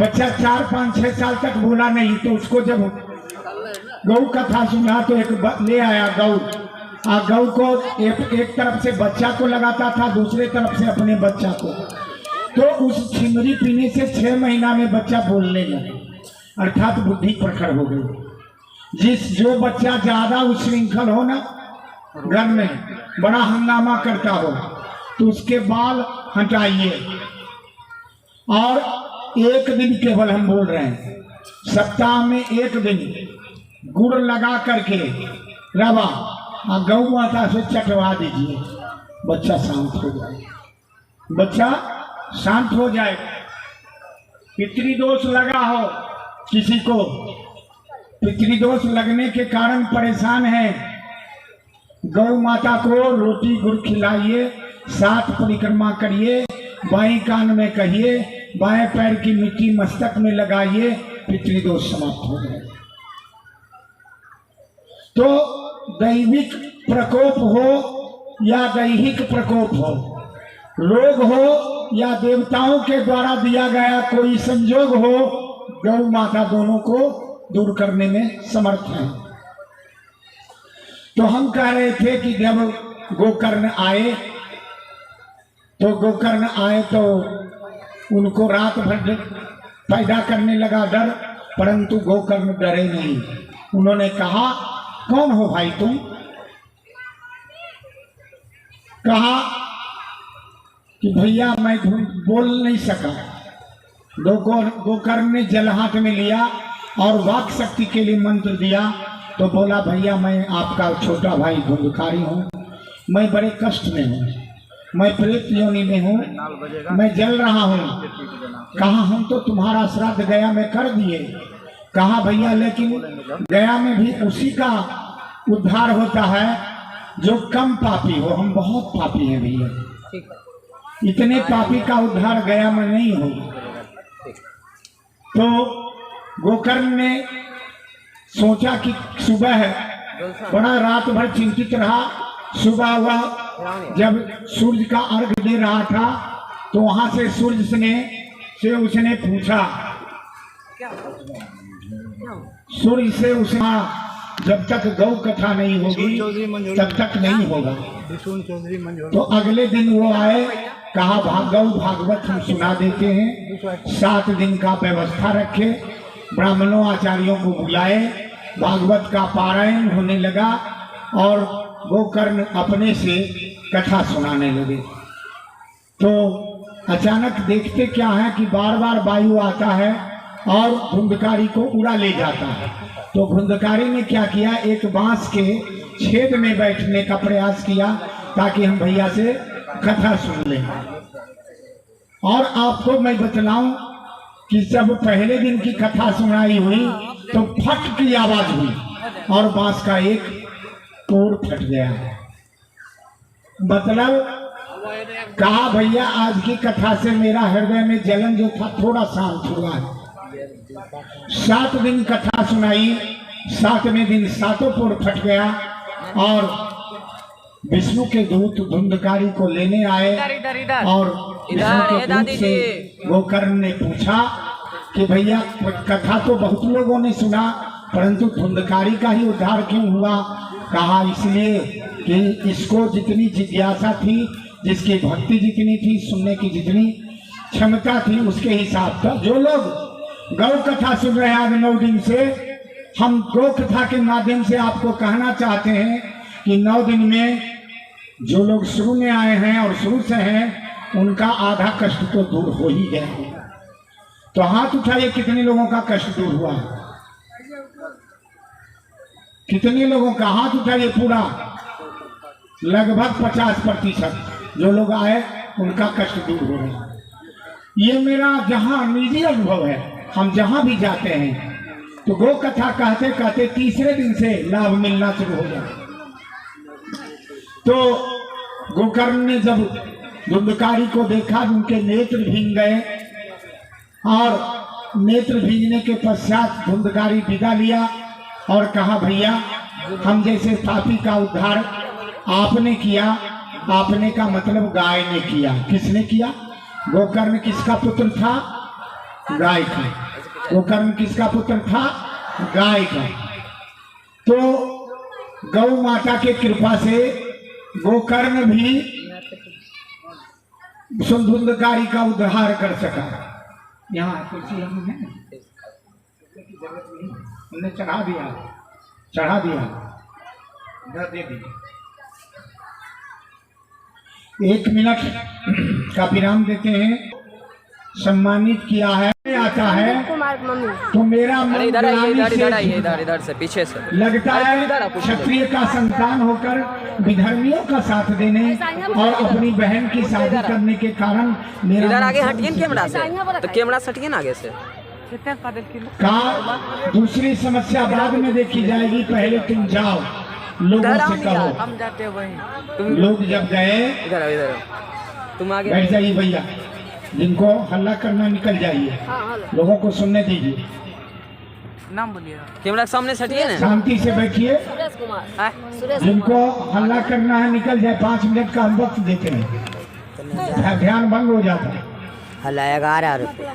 बच्चा 4, 5, 6 साल तक बोला नहीं, तो उसको जब गौ कथा सुना तो एक ले आया गौ, गौ को एक तरफ से बच्चा को लगाता था, दूसरे तरफ से अपने बच्चा को, तो उस छिमरी पीने से 6 महीना में बच्चा बोलने लगा, अर्थात बुद्धि प्रखर हो गई। जो बच्चा ज्यादा उच्छृंखल हो ना, घर में बड़ा हंगामा करता हो, तो उसके बाल हटाइए, और एक दिन केवल हम बोल रहे हैं, सप्ताह में एक दिन गुड़ लगा करके रवा और गौ माता से चटवा दीजिए, बच्चा शांत हो जाए, बच्चा शांत हो जाए। पितृदोष लगा हो किसी को, पितृदोष लगने के कारण परेशान है, गौ माता को रोटी गुड़ खिलाइए, 7 परिक्रमा करिए, बाएं कान में कहिए, बाएं पैर की मिट्टी मस्तक में लगाइए, पितृदोष समाप्त हो जाए। तो दैविक प्रकोप हो या दैहिक प्रकोप हो, रोग हो या देवताओं के द्वारा दिया गया कोई संजोग हो, गौ माता दोनों को दूर करने में समर्थ है। तो हम कह रहे थे कि जब गोकर्ण आए तो उनको रात भर पैदा करने लगा डर, परंतु गोकर्ण डरे नहीं। उन्होंने कहा, कौन हो भाई तुम? कहा कि भैया मैं बोल नहीं सका। गोकर्ण ने जल हाथ में लिया और वाक शक्ति के लिए मंत्र दिया तो बोला भैया मैं आपका छोटा भाई धुंधकारी हूँ, मैं बड़े कष्ट में हूँ, मैं प्रेत योनि में हूँ, मैं जल रहा हूँ। कहा हम तो तुम्हारा श्राद्ध गया में कर दिए। कहा भैया लेकिन गया में भी उसी का उद्धार होता है जो कम पापी हो, हम बहुत पापी हैं भैया, इतने पापी का उद्धार गया में नहीं होगा। तो गोकर्ण ने सोचा कि सुबह है, बड़ा रात भर चिंतित रहा। सुबह हुआ, जब सूर्य का अर्घ दे रहा था तो वहां से सूर्य से उसने पूछा, सूर्य से उसने जब तक गौ कथा नहीं होगी तब तक नहीं होगा। तो अगले दिन वो आए, कहा गौ भागवत हम सुना देते हैं। 7 दिन का व्यवस्था रखे, ब्राह्मणों आचार्यों को बुलाए, भागवत का पारायण होने लगा और गोकर्ण अपने से कथा सुनाने लगे। तो अचानक देखते क्या है कि बार बार वायु आता है और धुंधकारी को उड़ा ले जाता है। तो धुंधकारी ने क्या किया, एक बांस के छेद में बैठने का प्रयास किया ताकि हम भैया से कथा सुन लें। और आपको मैं बतलाऊं कि जब पहले दिन की कथा सुनाई हुई तो फट की आवाज हुई और बांस का एक तोड़ फट गया। मतलब कहा भैया आज की कथा से मेरा हृदय में जलन जो था थोड़ा शांत हुआ है। 7 दिन कथा सुनाई, 7वें दिन सातों तोड़ फट गया और विष्णु के दूत धुंधकारी को लेने आए। और विष्णु के दूत से गोकर्ण ने पूछा कि भैया कथा तो बहुत लोगों ने सुना परंतु धुंधकारी का ही उद्धार क्यों हुआ। कहा इसलिए कि इसको जितनी जिज्ञासा थी, जिसकी भक्ति जितनी थी, सुनने की जितनी क्षमता थी उसके हिसाब था। जो लोग गौ कथा सुन रहे हैं आज 9 दिन से, हम गौ कथा के माध्यम से आपको कहना चाहते हैं कि 9 दिन में जो लोग शुरू में आए हैं और शुरू से हैं उनका आधा कष्ट तो दूर हो ही गया। तो हाथ उठाइए, कितने लोगों का कष्ट दूर हुआ? कितने लोगों का हाथ उठाइए? पूरा लगभग 50% जो लोग आए उनका कष्ट दूर हो रहा है। ये मेरा जहां निजी अनुभव है, हम जहां भी जाते हैं तो गौ कथा कहते कहते तीसरे दिन से लाभ मिलना शुरू हो जाता। तो गोकर्ण ने जब धुंधकारी को देखा, उनके नेत्र भीग गए और नेत्र भीगने के पश्चात धुंधकारी विदा लिया और कहा भैया हम जैसे पापी का उद्धार आपने किया। आपने का मतलब गाय ने किया। किसने किया? गोकर्ण किसका पुत्र था? गाय का। गोकर्ण किसका पुत्र था? गाय का। तो गौ माता के कृपा से गोकर्ण भी धुंधकारी का उद्धार कर सका। यहाँ कुर्सी हम है, हमने चढ़ा दिया दे दीजिए। 1 मिनट का विराम देते हैं। सम्मानित किया है, आता है तो मेरा मन इधर से पीछे से लगता है क्षत्रिय का संतान होकर विधर्मियों का साथ देने और अपनी बहन की शादी करने के कारण मेरा इधर आगे हटिए कैमरा से, तो कैमरा से हटिए ना आगे से। का दूसरी समस्या बाद में देखी जाएगी, पहले तुम जाओ, लोगों से कहो। हम जाते वहीं, लोग जब गए इधर तुम आगे बैठ जाइए भैया, जिनको हल्ला करना निकल जाइए, लोगों को सुनने दीजिए। नाम बोलिए, कैमरा के सामने से हटिए ना, शांति से बैठिए। जिनको हल्ला करना है निकल जाए। 5 मिनट का हम वक्त देते हैं, ध्यान भंग हो जाता है। हल्ला 11 रुपये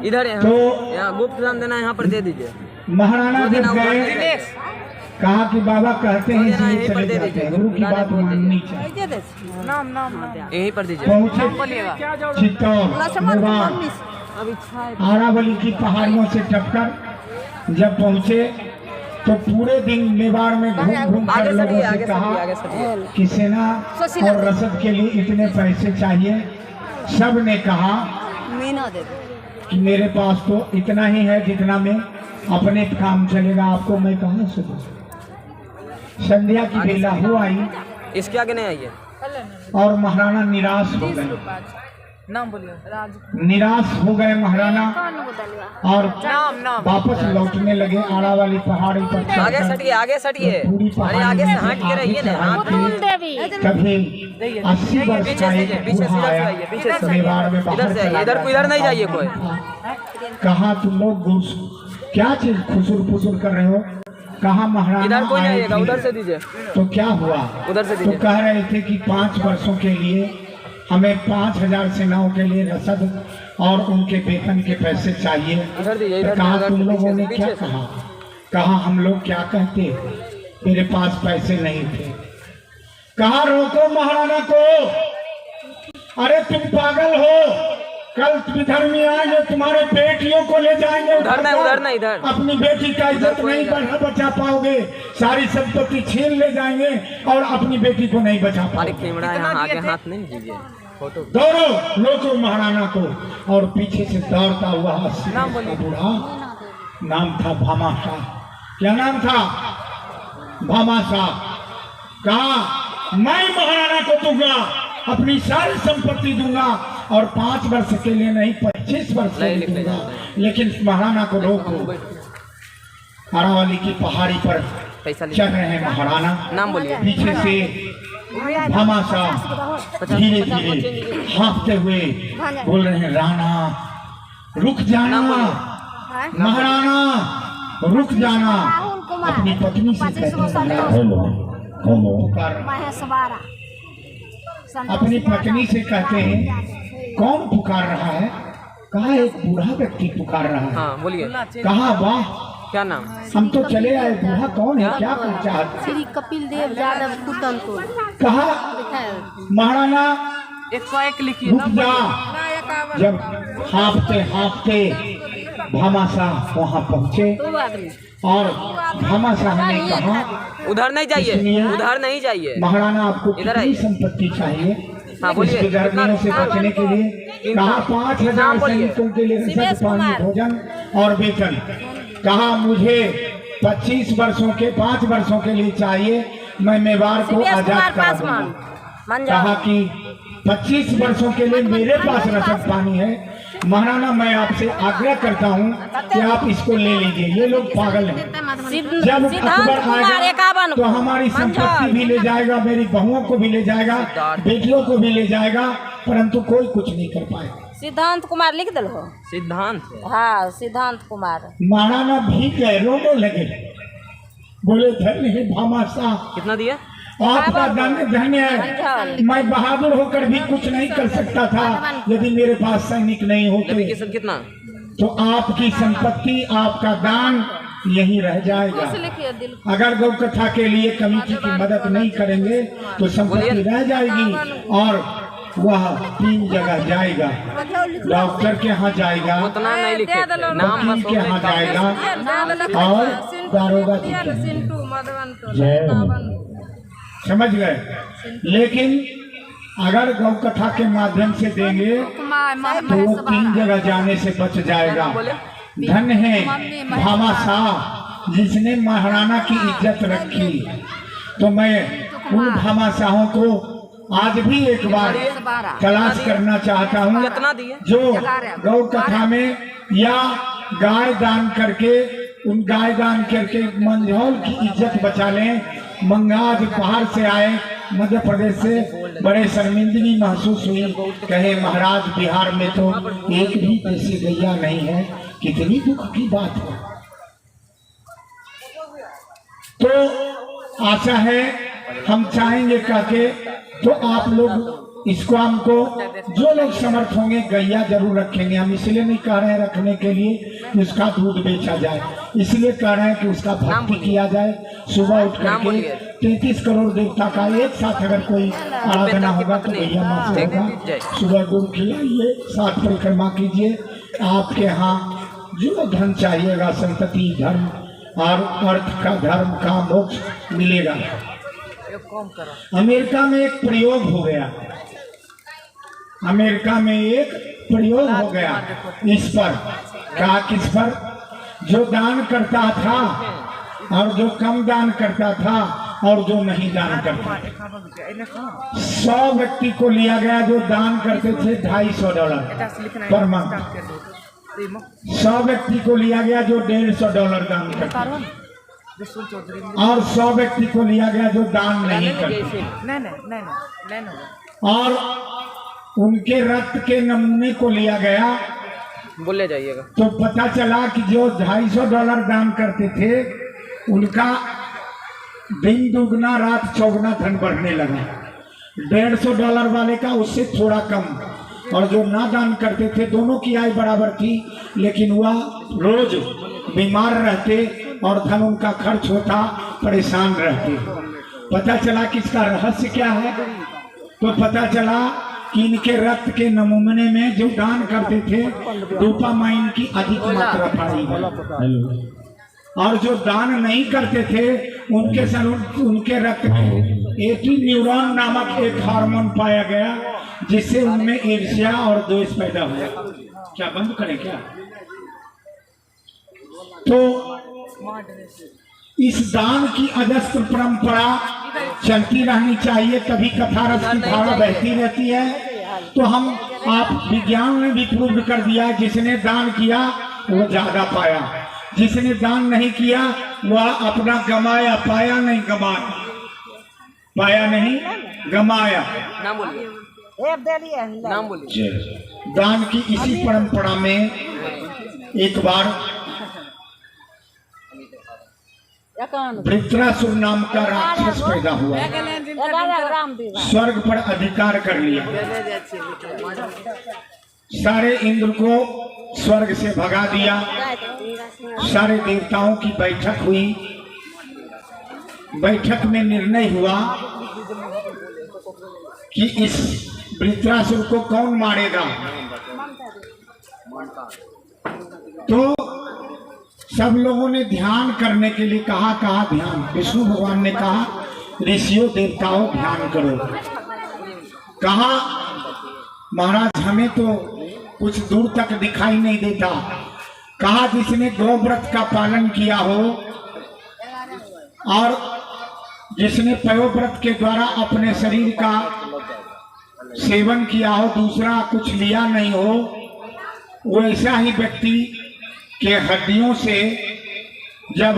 इधर है। तो यहाँ गुप्त दान देना है, यहाँ पर दे दीजिए। महाराणा जब गए कहा कि बाबा कहते हैं इसलिए चले जाते हैं, गुरु की बात माननी चाहिए। यहीं पर दीजिए। पहुंचे चित्तौड़, मेवाड़, आरावली की पहाड़ियों से टपकर जब पहुंचे तो पूरे दिन मेवाड़ में घूम घूम कर लोगों से कहा कि सेना और रसद के लिए इतने पैसे चाहिए। सब ने कहा कि मेरे पास तो इतना ही है जितना में अपने काम चलेगा, आपको मैं कहाँ से दूँ। संध्या की बेला हो आई इसके आगे नहीं आइए। और महाराणा निराश हो गए, नाम बोलिए। निराश हो गए महाराणा और नाम वापस लौटने लगे आड़ा वाली पहाड़ी पर चढ़कर। आगे सटिए, आगे सटिए। पूरी अरे पहाड़ी आगे से में हट के रहिए ना। हाथ कभी 80 वर्ष का एक पीछे बूढ़ा आया पीछे से परिवार में इधर बाहर से चला इधर गया। को इधर नहीं जाइए कोई। कहा तुम लोग क्या चीज खुसुर फुसुर कर रहे हो। कहा महाराणा इधर कोई नहीं आए आएगा, थे। उधर से दीजिए। तो क्या हुआ, उधर से तो दीजिए। कह रहे थे कि 5 वर्षों के लिए हमें 5000 सेनाओं के लिए रसद और उनके वेतन के पैसे चाहिए। इधर दीजिए, इधर कहा इधर तुम से लोगों ने पीछे क्या से। कहा। कहा हम लोग क्या कहते, मेरे पास पैसे नहीं थे। कहा रोको महाराणा को, अरे तुम पागल हो, कल विधर्मी आएंगे तुम्हारे बेटियों को ले जाएंगे। उधर नहीं, इधर। अपनी बेटी का इज्जत नहीं बचा पाओगे, सारी संपत्ति छीन ले जाएंगे और अपनी बेटी को नहीं बचा अरे पाओगे। कैमरा यहाँ आगे हाथ नहीं दीजिए। फोटो दौड़ो लोगो महाराणा को। और पीछे से दौड़ता हुआ 80 नाम बोलिए। बूढ़ा, नाम था भामाशाह। क्या नाम था, भामाशाह। कहा मैं महाराणा को दूंगा, अपनी सारी संपत्ति दूंगा और 5 वर्ष के लिए नहीं 25 वर्ष के लिए दूंगा, लेकिन महाराणा को रोको। अरावली की पहाड़ी पर पैसा ले। चल रहे हैं महाराणा, नाम बोलिए। पीछे से भामाशाह धीरे धीरे हाँफते हुए बोल रहे हैं, राणा रुक जाना, महाराणा रुक जाना। अपनी पत्नी से कहते हैं, हेलो हेलो, अपनी पत्नी से कहते हैं कौन पुकार रहा है। कहा एक बूढ़ा व्यक्ति पुकार रहा है। हाँ बोलिए। कहा वाह, क्या नाम। हम तो चले आए, बूढ़ा कौन है, क्या कर चाहते। श्री कपिल देव यादव कुतनपुर। कहा महाराणा 101 लिखिए। रुक जा। जब हाँफते हाँफते भामाशाह वहाँ पहुँचे और भामाशाह ने कहा उधर नहीं जाइए, इसलिए उधर नहीं जाइए। महाराणा आपको इधर कितनी आइए। संपत्ति चाहिए। हाँ, बोलिए। इसके गर्मियों से बचने के लिए कहा 5000 नाम बोलिए। सैनिकों के लिए रसद, पानी, भोजन और वेतन। कहा मुझे 25 वर्षों के 5 वर्षों के लिए चाहिए, मैं मेवाड़ को आजाद करा दूंगा। कहा कि 25 वर्षों के लिए मेरे पास रसद पानी है। महाराणा मैं आपसे आग्रह करता हूँ कि आप इसको ले लीजिए, ये लोग पागल हैं। जब अकबर आएगा तो हमारी संपत्ति भी ले जाएगा, मेरी बहुओं को भी ले जाएगा, बेटियों को भी ले जाएगा, परंतु कोई कुछ नहीं कर पाएगा। सिद्धांत कुमार लिख दल हो। सिद्धांत। हाँ सिद्धांत कुमार। महाराणा भीग गए, रोने लगे, बोले धन्य है भामाशाह, कितना दिया। आपका धन्य है। मैं बहादुर होकर भी कुछ नहीं कर सकता था यदि मेरे पास सैनिक नहीं होते। कितना। तो आपकी संपत्ति, आपका दान यही रह जाएगा। अगर गौ कथा के लिए कमेटी की मदद नहीं करेंगे तो संपत्ति रह जाएगी और वह 3 जगह जाएगा। डॉक्टर के यहाँ जाएगा, उतना नहीं लिखे, नाम वकील के यहाँ जाएगा और दारोगा जी के यहाँ। जय समझ गए। लेकिन अगर गौ कथा के माध्यम से देंगे तो वो 3 जगह जाने से बच जाएगा। धन्य है भामाशाह जिसने महाराणा की इज्जत रखी। तो मैं उन भामाशाहों को आज भी एक बार तलाश करना चाहता हूँ जो गौ कथा में या गाय दान करके, उन गाय दान करके मंझौल की इज्जत बचा लें। मंगाज पहाड़ से आए, मध्य प्रदेश से, बड़े शर्मिंदगी महसूस हुई। कहे महाराज बिहार में तो एक भी देसी गैया नहीं है, कितनी दुख की बात है। तो आशा है हम चाहेंगे कहके तो आप लोग इसको हमको जो लोग समर्थ होंगे गैया जरूर रखेंगे। हम इसलिए नहीं कह रहे हैं रखने के लिए कि उसका दूध बेचा जाए, इसलिए कह रहे हैं कि उसका भक्ति किया जाए। सुबह उठ करके 33 करोड़ देवता का एक साथ अगर कोई आराधना होगा तो गैया माँ से होगा। सुबह दूध खिलाइए, 7 परिक्रमा कीजिए। आपके यहाँ जो धन चाहिएगा, संतति, धर्म और अर्थ का, धर्म का मोक्ष मिलेगा। अमेरिका में एक प्रयोग हो गया, अमेरिका में एक प्रयोग हो गया इस पर। कहा किस पर, जो दान करता था और जो कम दान करता था और जो नहीं दान करता था। 100 व्यक्ति को लिया गया जो दान करते थे $250 पर मंथ। 100 व्यक्ति को लिया गया जो $150 दान करते थे और 100 व्यक्ति को लिया गया जो दान नहीं करते। और उनके रक्त के नमूने को लिया गया, बोले जाइएगा। तो पता चला कि जो $250 दान करते थे उनका दिन दुगना रात चौगुना धन बढ़ने लगा। $150 वाले का उससे थोड़ा कम, और जो ना दान करते थे दोनों की आय बराबर थी, लेकिन वह रोज बीमार रहते और धन उनका खर्च होता, परेशान रहते। पता चला कि इसका रहस्य क्या है, तो पता चला कि इनके रक्त के नमूने में जो दान करते थे डोपामाइन की अधिक मात्रा पाई गई, और जो दान नहीं करते थे उनके रक्त में एपी न्यूरॉन नामक एक हार्मोन पाया गया, जिससे उनमें ईर्ष्या और द्वेष पैदा हुआ। क्या बंद करें क्या? तो इस दान की अजस्त्र परंपरा चलती रहनी चाहिए, तभी कथा रस की धारा बहती रहती है। तो हम आप विज्ञान ने भी प्रूव कर दिया, जिसने दान किया वो ज्यादा पाया, जिसने दान नहीं किया वह अपना गमाया, पाया नहीं गमाया, पाया नहीं गमाया। नाम बोलिए, नाम बोलिए। दान की इसी परंपरा में एक बार वृत्रासुर नाम का राक्षस पैदा हुआ, स्वर्ग पर अधिकार कर लिया, सारे इंद्र को स्वर्ग से भगा दिया। सारे देवताओं की बैठक हुई, बैठक में निर्णय हुआ कि इस वृत्रासुर को कौन मारेगा। तो सब लोगों ने ध्यान करने के लिए कहा ध्यान। विष्णु भगवान ने कहा ऋषियों देवताओं ध्यान करो। कहा महाराज हमें तो कुछ दूर तक दिखाई नहीं देता। कहा जिसने गौव्रत का पालन किया हो और जिसने पयोव्रत के द्वारा अपने शरीर का सेवन किया हो, दूसरा कुछ लिया नहीं हो, वैसा ही व्यक्ति के हड्डियों से जब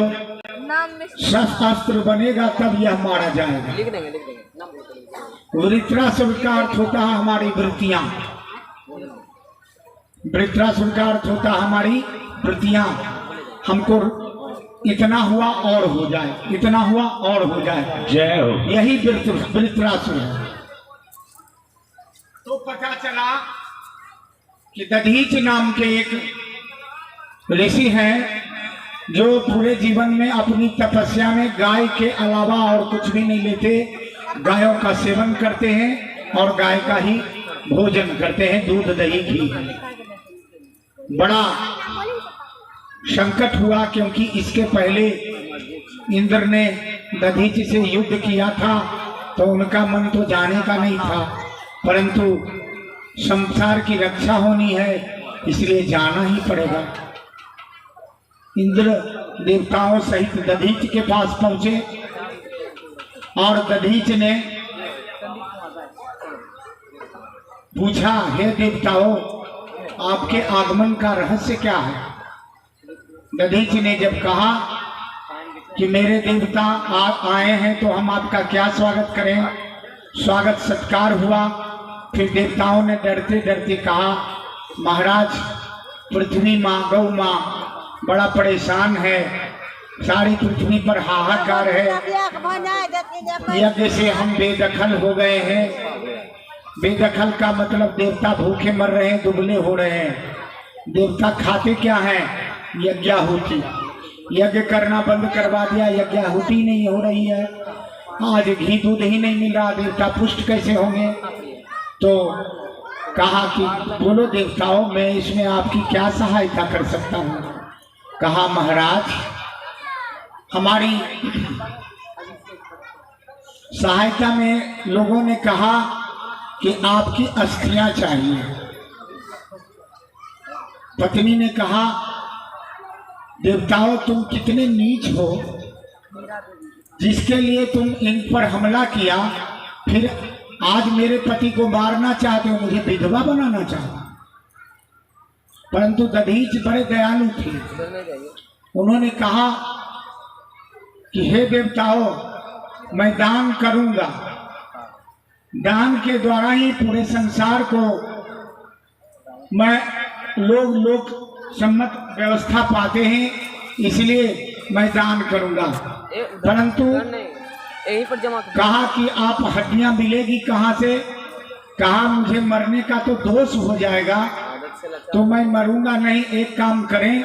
शस्त्र बनेगा तब यह मारा जाएगा। लिख देंगे। वृत्रासुर का अर्थ होता है हमारी वृत्तियां। वृत्रासुर का अर्थ होता है हमारी वृत्तियां। हमको इतना हुआ और हो जाए, इतना हुआ और हो जाए, जय हो, यही वृत्रासुर है। तो पता चला कि दधीच नाम के एक ऋषि हैं जो पूरे जीवन में अपनी तपस्या में गाय के अलावा और कुछ भी नहीं लेते, गायों का सेवन करते हैं और गाय का ही भोजन करते हैं, दूध दही घी। बड़ा संकट हुआ क्योंकि इसके पहले इंद्र ने दधीच से युद्ध किया था, तो उनका मन तो जाने का नहीं था, परंतु संसार की रक्षा होनी है इसलिए जाना ही पड़ेगा। इंद्र देवताओं सहित दधीच के पास पहुंचे और दधीच ने पूछा, हे देवताओं आपके आगमन का रहस्य क्या है। दधीच ने जब कहा कि मेरे देवता आप आए हैं तो हम आपका क्या स्वागत करें, स्वागत सत्कार हुआ। फिर देवताओं ने डरते डरते कहा, महाराज पृथ्वी माँ गौ माँ बड़ा परेशान है, सारी पृथ्वी पर हाहाकार है, यज्ञ से हम बेदखल हो गए हैं। बेदखल का मतलब देवता भूखे मर रहे हैं, दुबले हो रहे हैं। देवता खाते क्या हैं? यज्ञाहुति। यज्ञ करना बंद करवा दिया, यज्ञाहुति नहीं हो रही है, आज घी दूध ही नहीं मिल रहा, देवता पुष्ट कैसे होंगे। तो कहा कि बोलो देवताओं मैं इसमें आपकी क्या सहायता कर सकता हूँ। कहा महाराज हमारी सहायता में लोगों ने कहा कि आपकी अस्थियां चाहिए। पत्नी ने कहा देवताओं तुम कितने नीच हो, जिसके लिए तुम इन पर हमला किया, फिर आज मेरे पति को मारना चाहते हो, मुझे विधवा बनाना चाहते। परंतु दधीच बड़े दयालु थे। उन्होंने कहा कि हे देवताओं, मैं दान करूंगा, दान के द्वारा ही पूरे संसार को मैं लोग सम्मत व्यवस्था पाते हैं, इसलिए मैं दान करूंगा। परंतु यहीं पर जमा कर। कहा कि आप हड्डियां मिलेगी कहाँ से? कहा मुझे मरने का तो दोष हो जाएगा, तो मैं मरूंगा नहीं। एक काम करें,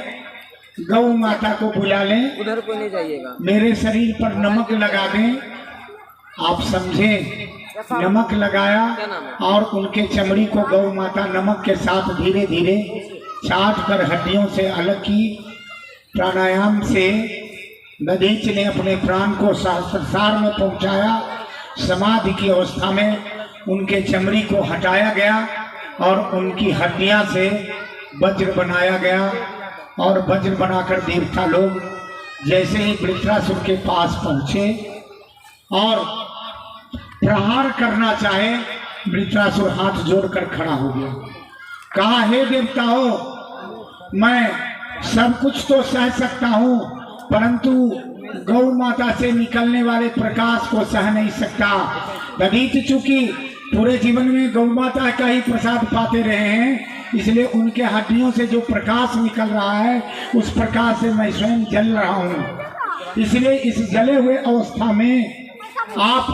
गौ माता को बुला लें, उधर कोई नहीं जाइएगा, मेरे शरीर पर नमक लगा दें। आप समझे? नमक लगाया और उनके चमड़ी को गौ माता नमक के साथ धीरे धीरे चाट कर हड्डियों से अलग की। प्राणायाम से दधीच ने अपने प्राण को सहस्त्रसार में पहुंचाया। समाधि की अवस्था में उनके चमड़ी को हटाया गया और उनकी हड्डियां से वज्र बनाया गया। और वज्र बनाकर देवता लोग जैसे ही वृत्रासुर के पास पहुंचे और प्रहार करना चाहे, वृत्रासुर हाथ जोड़कर खड़ा हो गया। कहा, हे देवताओं, मैं सब कुछ तो सह सकता हूँ, परंतु गौ माता से निकलने वाले प्रकाश को सह नहीं सकता। दधीच चूंकि पूरे जीवन में गौ माता का ही प्रसाद पाते रहे हैं, इसलिए उनके हड्डियों से जो प्रकाश निकल रहा है, उस प्रकाश से मैं स्वयं जल रहा हूँ। इसलिए इस जले हुए अवस्था में आप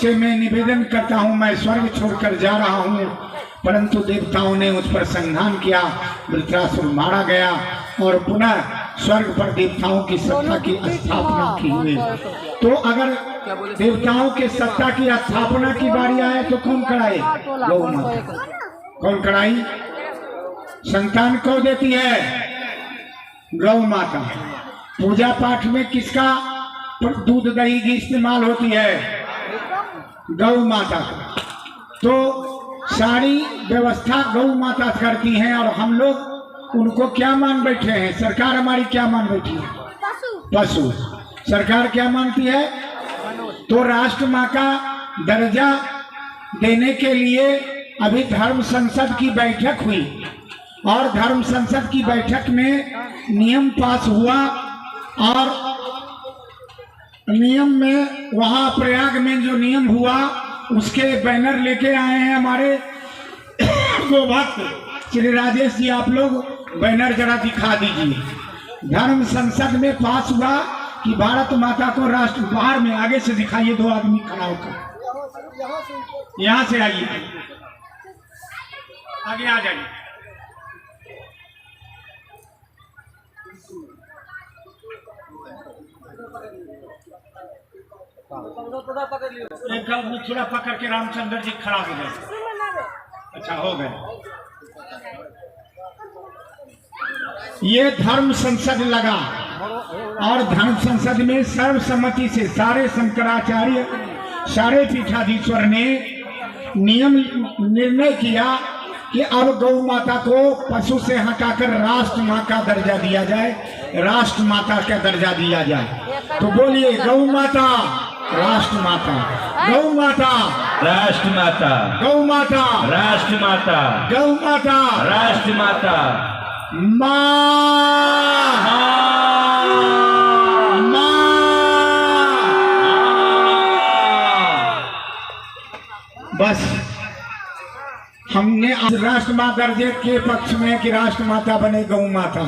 से मैं निवेदन करता हूँ, मैं स्वर्ग छोड़कर जा रहा हूँ। परंतु देवताओं ने उस पर संधान किया, वृत्रासुर मारा गया और पुनः स्वर्ग पर देवताओं की सत्ता की स्थापना की हुई। तो अगर देवताओं के सत्ता की स्थापना की बारी आए तो कौन कराए? गौ माता। कौन कराई? संतान कौन देती है? गौ माता। पूजा पाठ में किसका दूध दही की इस्तेमाल होती है? गौ माता। तो सारी व्यवस्था गौ माता करती हैं और हम लोग उनको क्या मान बैठे हैं? सरकार हमारी क्या मान बैठी है? पशु। सरकार क्या मानती है? तो राष्ट्र माँ का दर्जा देने के लिए अभी धर्म संसद की बैठक हुई और धर्म संसद की बैठक में नियम पास हुआ और नियम में वहां प्रयाग में जो नियम हुआ उसके बैनर लेके आए हैं हमारे गोभक्त श्री राजेश जी। आप लोग बैनर जरा दिखा दीजिए। धर्म संसद में पास हुआ कि भारत माता को राष्ट्र। बाहर में आगे से दिखाइए, 2 आदमी खड़ा होकर। यहाँ से आइए, आगे आ जाइए। एक आदमी थोड़ा पकड़ के रामचंद्र जी खड़ा हो गए। अच्छा, हो गए। ये धर्म संसद लगा और धर्म संसद में सर्वसम्मति से सारे शंकराचार्य, सारे पीठाधीश्वर ने निर्णय किया कि अब गौ माता को पशु से हटाकर राष्ट्र माँ का दर्जा दिया जाए, राष्ट्र माता का दर्जा दिया जाए। तो बोलिए, गौ माता, राष्ट्र माता, गौ माता, राष्ट्र माता, गौ माता, राष्ट्र माता, गौ माता, राष्ट्र माता, बस हमने राष्ट्र माता दर्जे के पक्ष में कि राष्ट्र माता बने गौ माता।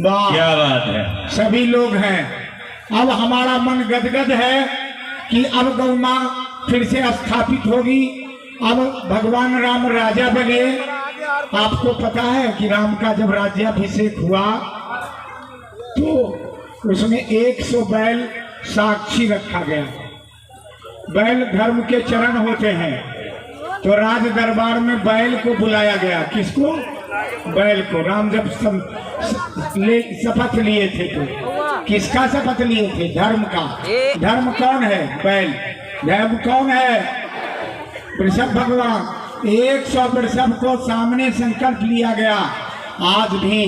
वाह, क्या बात है। सभी लोग हैं। अब हमारा मन गदगद है कि अब गौ माँ फिर से स्थापित होगी। अब भगवान राम राजा बने। आपको पता है कि राम का जब राज्याभिषेक हुआ तो उसमें 100 बैल साक्षी रखा गया। बैल धर्म के चरण होते हैं, तो राज दरबार में बैल को बुलाया गया। किसको? बैल को। राम जब शपथ लिए थे तो किसका शपथ लिए थे? धर्म का। धर्म कौन है? बैल। धर्म कौन है? वृषभ भगवान। 100 वृषभ को सामने संकल्प लिया गया आज भी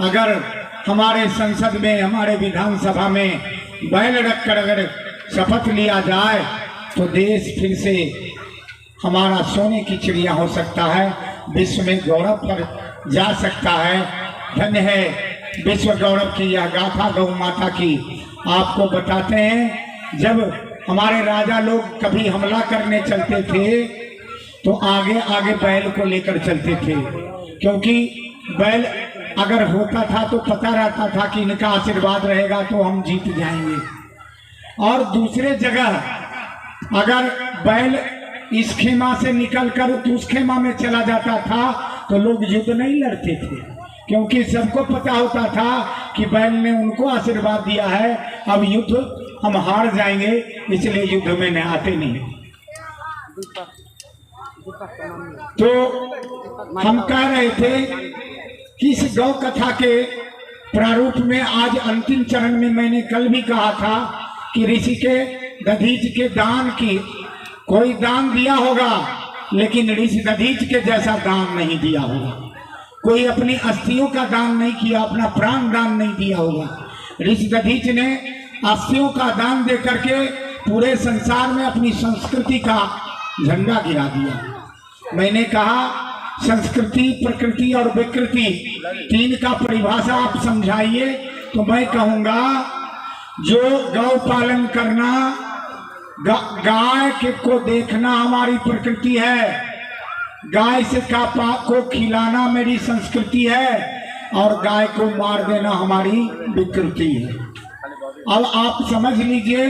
अगर हमारे संसद में, हमारे विधानसभा में बैल रखकर अगर शपथ लिया जाए तो देश फिर से हमारा सोने की चिड़िया हो सकता है, विश्व में गौरव पर जा सकता है। धन्य है विश्व गौरव की यह गाथा गौ माता की। आपको बताते हैं, जब हमारे राजा लोग कभी हमला करने चलते थे तो आगे आगे बैल को लेकर चलते थे, क्योंकि बैल अगर होता था तो पता रहता था कि इनका आशीर्वाद रहेगा तो हम जीत जाएंगे। और दूसरे जगह अगर बैल इस खेमा से निकलकर उस खेमा में चला जाता था तो लोग युद्ध नहीं लड़ते थे, क्योंकि सबको पता होता था कि बैल ने उनको आशीर्वाद दिया है, अब युद्ध हम हार जाएंगे, इसलिए युद्ध में न आते नहीं। तो हम कह रहे थे कि इस गौ कथा के प्रारूप में आज अंतिम चरण में मैंने कल भी कहा था कि ऋषि के दधीच के दान की कोई दान दिया होगा, लेकिन ऋषि दधीच के जैसा दान नहीं दिया होगा। कोई अपनी अस्थियों का दान नहीं किया, अपना प्राण दान नहीं दिया होगा। ऋषि दधीच ने अस्थियों का दान दे करके पूरे संसार में अपनी संस्कृति का झंडा गिरा दिया। मैंने कहा संस्कृति, प्रकृति और विकृति तीन का परिभाषा आप समझाइए, तो मैं कहूँगा जो गौ पालन करना, गाय के को देखना हमारी प्रकृति है, गाय से को खिलाना मेरी संस्कृति है, और गाय को मार देना हमारी विकृति है। अब आप समझ लीजिए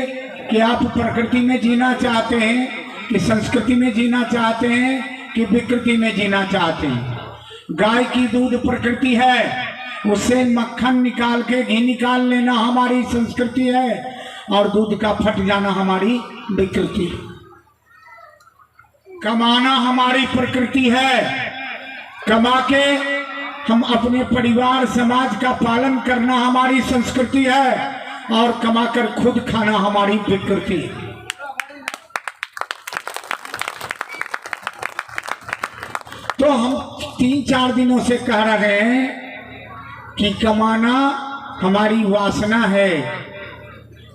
कि आप प्रकृति में जीना चाहते हैं कि संस्कृति में जीना चाहते हैं कि विकृति में जीना चाहते हैं। गाय की दूध प्रकृति है, उससे मक्खन निकाल के घी निकाल लेना हमारी संस्कृति है, और दूध का फट जाना हमारी विकृति। कमाना हमारी प्रकृति है, कमा के हम अपने परिवार समाज का पालन करना हमारी संस्कृति है, और कमाकर खुद खाना हमारी विकृति है। तो हम 3-4 दिनों से कह रहे हैं कि कमाना हमारी वासना है,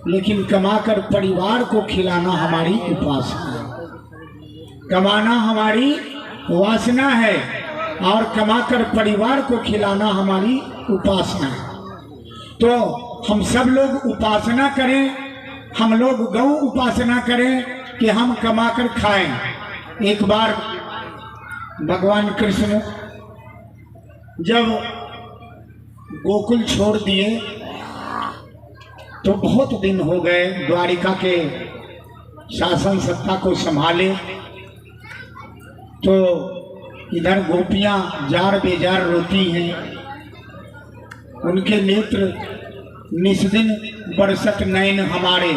लेकिन कमाकर परिवार को खिलाना हमारी उपासना है। कमाना हमारी वासना है और कमाकर परिवार को खिलाना हमारी उपासना है। तो हम सब लोग उपासना करें, हम लोग गौ उपासना करें कि हम कमाकर खाएं। एक बार भगवान कृष्ण जब गोकुल छोड़ दिए तो बहुत दिन हो गए द्वारिका के शासन सत्ता को संभाले, तो इधर गोपियां जार बेजार रोती हैं, उनके नेत्र निस्दिन बरसत नयन हमारे,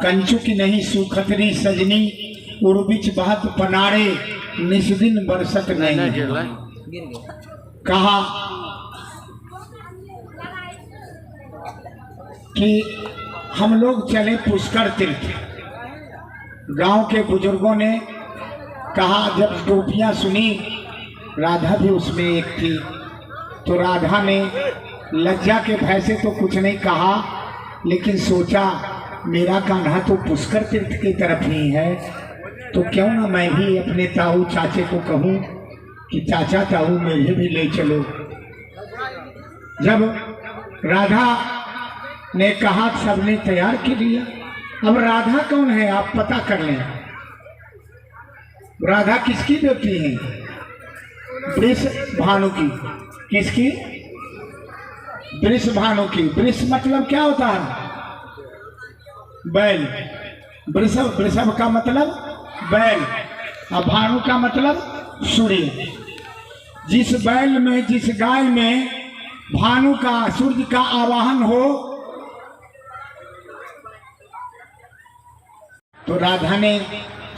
कंचु की नहीं सुखतरी सजनी, उर्बिच बहत पनारे, निस्दिन बरसत नयन। कहा कि हम लोग चले पुष्कर तीर्थ। गांव के बुजुर्गों ने कहा, जब गोपियां सुनी, राधा भी उसमें एक थी, तो राधा ने लज्जा के भय से तो कुछ नहीं कहा, लेकिन सोचा मेरा कान्हा तो पुष्कर तीर्थ की तरफ ही है, तो क्यों ना मैं भी अपने ताऊ चाचे को कहूँ कि चाचा ताऊ मुझे भी ले चलो। जब राधा ने कहा, सबने तैयार कर लिया। अब राधा कौन है आप पता कर लें। राधा किसकी बेटी है? वृष भानु की। किसकी? वृष भानु की। वृष मतलब क्या होता है? बैल। वृषभ का मतलब बैल, और भानु का मतलब सूर्य। जिस बैल में, जिस गाय में भानु का, सूर्य का आवाहन हो, तो राधा ने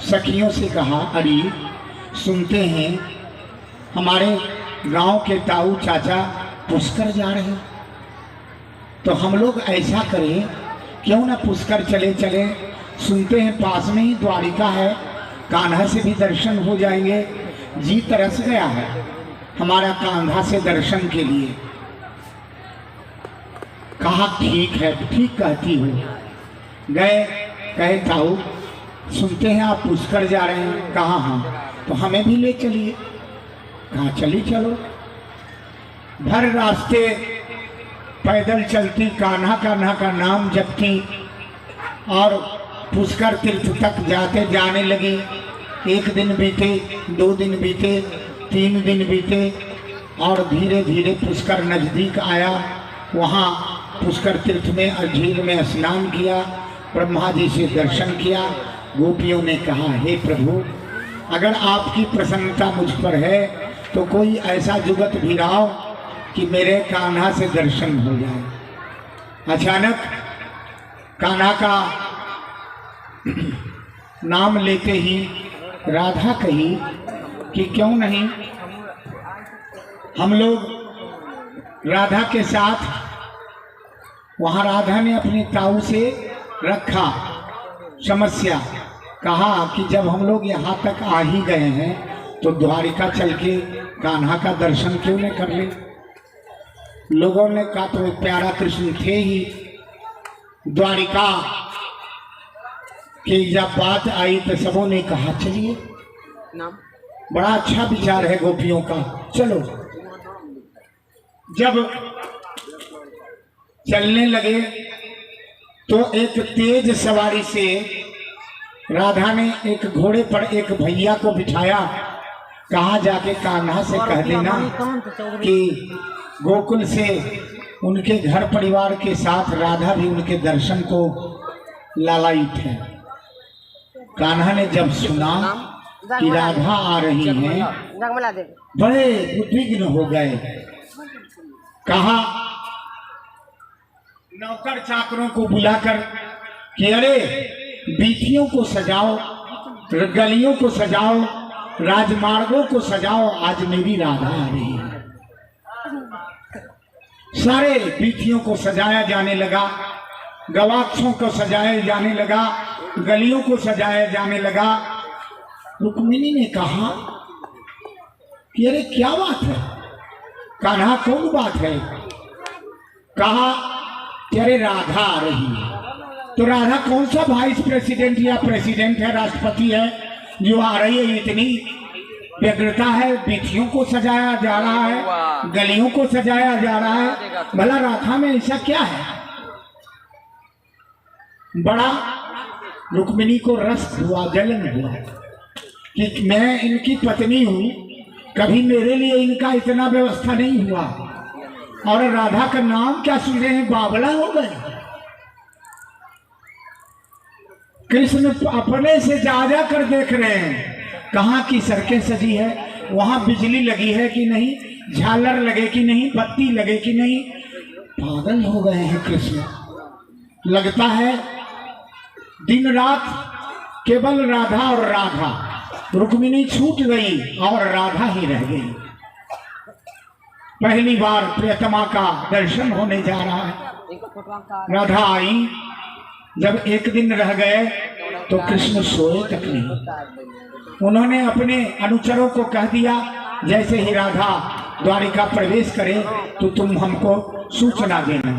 सखियों से कहा, अरे सुनते हैं हमारे गांव के ताऊ चाचा पुष्कर जा रहे हैं, तो हम लोग ऐसा करें, क्यों ना पुष्कर चले चले। सुनते हैं पास में ही द्वारिका है, कान्हा से भी दर्शन हो जाएंगे। जी तरस गया है। हमारा कान्हा से दर्शन के लिए। कहा ठीक है, ठीक कहती हो। गए, कहे ताऊ सुनते हैं आप पुष्कर जा रहे हैं। कहा हाँ, तो हमें भी ले चलिए। कहा चली चलो। भर रास्ते पैदल चलती, कान्हा कान्हा का नाम जपती और पुष्कर तीर्थ तक जाने लगी। 1 दिन बीते, 2 दिन बीते, 3 दिन बीते और धीरे धीरे पुष्कर नजदीक आया। वहाँ पुष्कर तीर्थ में झील में स्नान किया, ब्रह्मा जी से दर्शन किया। गोपियों ने कहा हे प्रभु, अगर आपकी प्रसन्नता मुझ पर है तो कोई ऐसा जुगत भिड़ाओ कि मेरे कान्हा से दर्शन हो जाए। अचानक कान्हा का नाम लेते ही राधा कही कि क्यों नहीं हम लोग राधा के साथ। वहाँ राधा ने अपने ताऊ से रखा समस्या। कहा कि जब हम लोग यहाँ तक आ ही गए हैं तो द्वारिका चल के कान्हा का दर्शन क्यों नहीं कर ले। लोगों ने कहा तो एक प्यारा कृष्ण थे ही। द्वारिका की जब बात आई तो सबों ने कहा चलिए, बड़ा अच्छा विचार है गोपियों का, चलो। जब चलने लगे तो एक तेज सवारी से राधा ने एक घोड़े पर एक भैया को बिठाया। कहा जाके कान्हा से कह देना कि गोकुल से उनके घर परिवार के साथ राधा भी उनके दर्शन को लालायित है। कान्हा ने जब सुना कि राधा आ रही हैं, बड़े उद्विग्न हो गए। कहा नौकर चाकरों को बुलाकर कि अरे बीथियों को सजाओ, गलियों को सजाओ, राजमार्गों को सजाओ, आज मेरी राधा आ रही है। सारे बीथियों को सजाया जाने लगा, गवाक्षों को सजाया जाने लगा, गलियों को सजाया जाने लगा। रुक्मिणी ने कहा कि अरे क्या बात है कान्हा, कौन बात है। कहा कि अरे राधा आ रही है। तो राधा कौन सा वाइस प्रेसिडेंट या प्रेसिडेंट है, राष्ट्रपति है जो आ रही है। इतनी व्यग्रता है, बीथियों को सजाया जा रहा है, गलियों को सजाया जा रहा है। भला राधा में ऐसा क्या है। बड़ा रुक्मिणी को रस हुआ, जलन हुआ कि मैं इनकी पत्नी हूं, कभी मेरे लिए इनका इतना व्यवस्था नहीं हुआ। और राधा का नाम क्या सुन रहे हैं, बावला हो गए। कृष्ण अपने से ज्यादा कर देख रहे हैं। कहाँ की सड़कें सजी है, वहां बिजली लगी है कि नहीं, झालर लगे कि नहीं, बत्ती लगे कि नहीं। पागल हो गए हैं कृष्ण। लगता है दिन रात केवल राधा और राधा। रुक्मिणी छूट गई और राधा ही रह गई। पहली बार प्रियतमा का दर्शन होने जा रहा है। राधा आई। जब 1 दिन रह गए तो कृष्ण सोए तक नहीं। उन्होंने अपने अनुचरों को कह दिया जैसे ही राधा द्वारिका प्रवेश करे तो तुम हमको सूचना देना।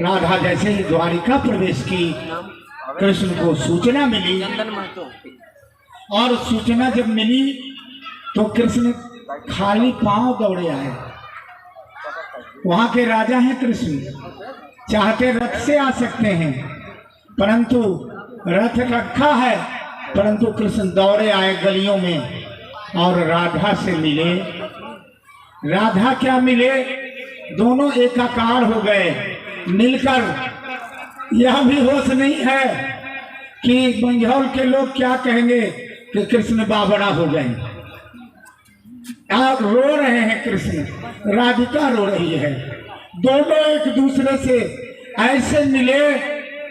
राधा जैसे ही द्वारिका प्रवेश की, कृष्ण को सूचना मिली। और सूचना जब मिली तो कृष्ण खाली पांव दौड़े आए। वहां के राजा हैं कृष्ण, चाहते रथ से आ सकते हैं, परंतु रथ रखा है, परंतु कृष्ण दौड़े आए गलियों में और राधा से मिले। राधा क्या मिले, दोनों एकाकार हो गए मिलकर। यह भी होश नहीं है कि बंझौल के लोग क्या कहेंगे कि कृष्ण बाबरा हो गए। आप रो रहे हैं, कृष्ण, राधिका रो रही है। दोनों एक दूसरे से ऐसे मिले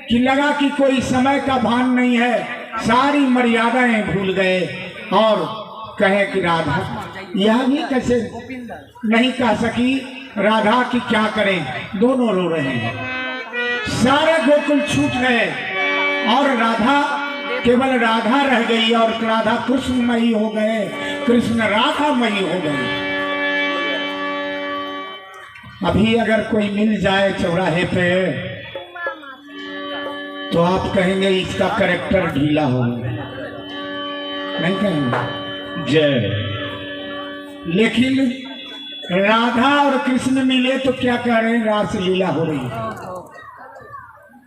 कि लगा कि कोई समय का भान नहीं है, सारी मर्यादाएं भूल गए और कहे कि राधा। यह भी कैसे नहीं कह सकी राधा की क्या करें, दोनों रो रहे हैं। सारे गोकुल छूट गए और राधा, केवल राधा रह गई और राधा कृष्णमयी हो गए, कृष्ण राधामयी हो गए। अभी अगर कोई मिल जाए चौराहे पे तो आप कहेंगे इसका कैरेक्टर ढीला हो गया, नहीं कहेंगे? जय। लेकिन राधा और कृष्ण मिले तो क्या कह रहे हैं, रास लीला हो रही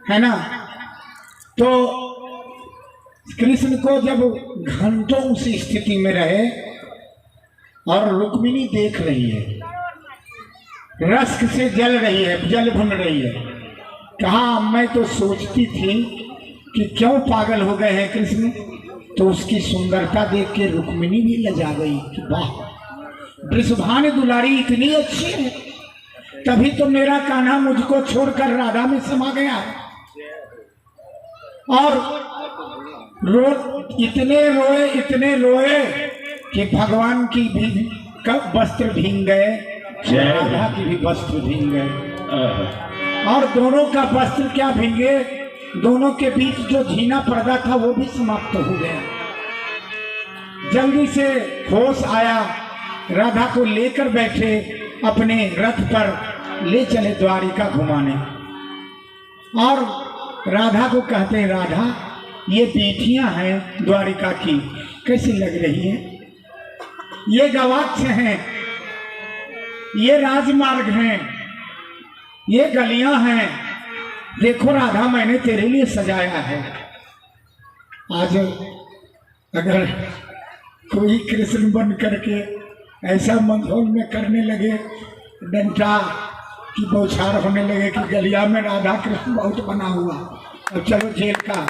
है ना। तो कृष्ण को जब घंटों उस स्थिति में रहे और रुक्मिणी देख रही है, रस्क से जल रही है, जल भुन रही है, कहा मैं तो सोचती थी कि क्यों पागल हो गए हैं कृष्ण, तो उसकी सुंदरता देख के रुक्मिणी भी लजा गई कि वाह वृषभान दुलारी इतनी अच्छी है, तभी तो मेरा कान्हा मुझको छोड़कर राधा में समा गया है। और इतने रोए कि भगवान की भी कब वस्त्र भींग गए, राधा की भी वस्त्र भींग गए। और दोनों का वस्त्र क्या भींगे, दोनों के बीच जो झीना पर्दा था वो भी समाप्त हो गया। जल्दी से होश आया, राधा को लेकर बैठे, अपने रथ पर ले चले द्वारिका घुमाने। और राधा को कहते हैं, राधा ये पीठियां हैं द्वारिका की, कैसी लग रही है? ये गवाक्ष हैं, ये राजमार्ग हैं, ये गलियां हैं, देखो राधा मैंने तेरे लिए सजाया है। आज अगर कोई कृष्ण बन करके ऐसा माहौल में करने लगे, डंडा की बौछार होने लगे कि गलिया में राधा कृष्ण बहुत बना हुआ, और चलो जेल का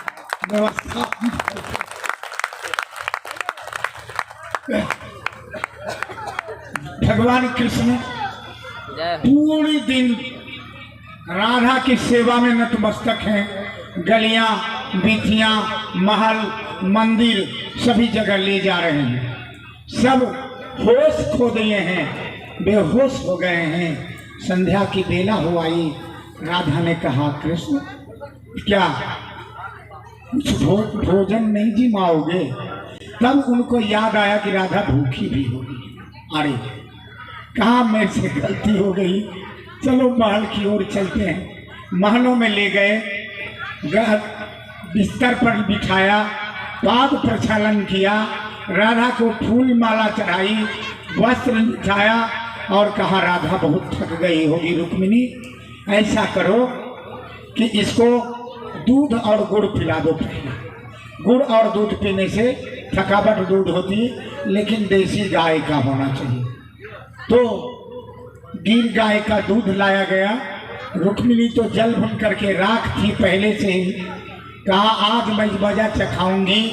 व्यवस्था। भगवान कृष्ण पूरी दिन राधा की सेवा में नतमस्तक हैं। गलियां, बीथियां, महल, मंदिर सभी जगह ले जा रहे हैं। सब होश खो दिए हैं, बेहोश हो गए हैं। संध्या की बेला हो आई, राधा ने कहा कृष्ण क्या कुछ भोजन नहीं जिमाओगे? तब उनको याद आया कि राधा भूखी भी होगी। अरे कहा मेरे से गलती हो गई, चलो महल की ओर चलते हैं। महलों में ले गए, बिस्तर पर बिठाया, पाद प्रक्षालन किया, राधा को फूल माला चढ़ाई, वस्त्र बिछाया और कहा राधा बहुत थक गई होगी रुक्मिणी, ऐसा करो कि इसको दूध और गुड़ पिला दो। पहले गुड़ और दूध पीने से थकावट दूर होती, लेकिन देसी गाय का होना चाहिए। तो गिर गाय का दूध लाया गया। रुक्मिणी तो जल भुन करके राख थी पहले से ही, कहा आज मैं मजा चखाऊंगी,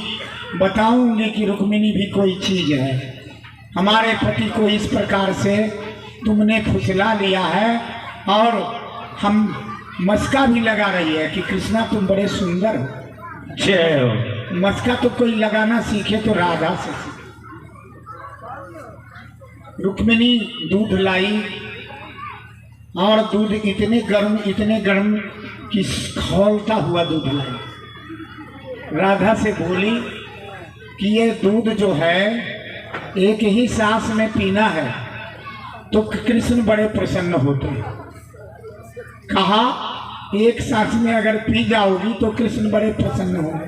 बताऊंगी कि रुक्मिणी भी कोई चीज है। हमारे पति को इस प्रकार से तुमने फुसला लिया है, और हम मस्का भी लगा रही है कि कृष्णा तुम बड़े सुंदर हो। जय हो। मस्का तो कोई लगाना सीखे तो राधा से सीखे। रुक्मिणी दूध लाई, और दूध इतने गर्म कि खौलता हुआ दूध लाई। राधा से बोली कि ये दूध जो है एक ही सांस में पीना है, तो कृष्ण बड़े प्रसन्न होते हैं। कहा एक सांस में अगर पी जाओगी तो कृष्ण बड़े प्रसन्न होंगे।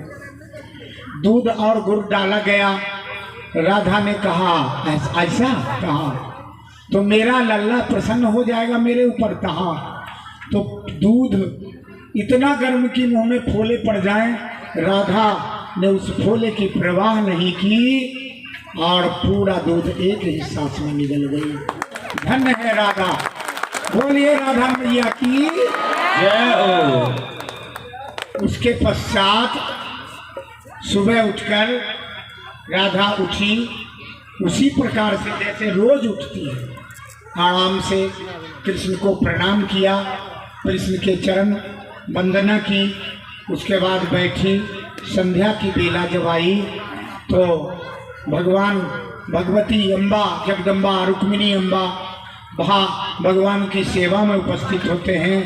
दूध और गुड़ डाला गया। राधा ने कहा ऐसा कहा तो मेरा लल्ला प्रसन्न हो जाएगा मेरे ऊपर। कहा तो दूध इतना गर्म कि मुंह में फोले पड़ जाएं। राधा ने उस फोले की परवाह नहीं की, और पूरा दूध एक ही सांस में निकल गई। धन्य है राधा। बोलिए राधा मैया की जय हो। उसके पश्चात सुबह उठकर राधा उठी, उसी प्रकार से जैसे रोज उठती है, आराम से कृष्ण को प्रणाम किया, कृष्ण के चरण वंदना की, उसके बाद बैठी। संध्या की बेला जब आई तो भगवान भगवती अम्बा जगदम्बा रुक्मिणी अम्बा वहाँ भगवान की सेवा में उपस्थित होते हैं।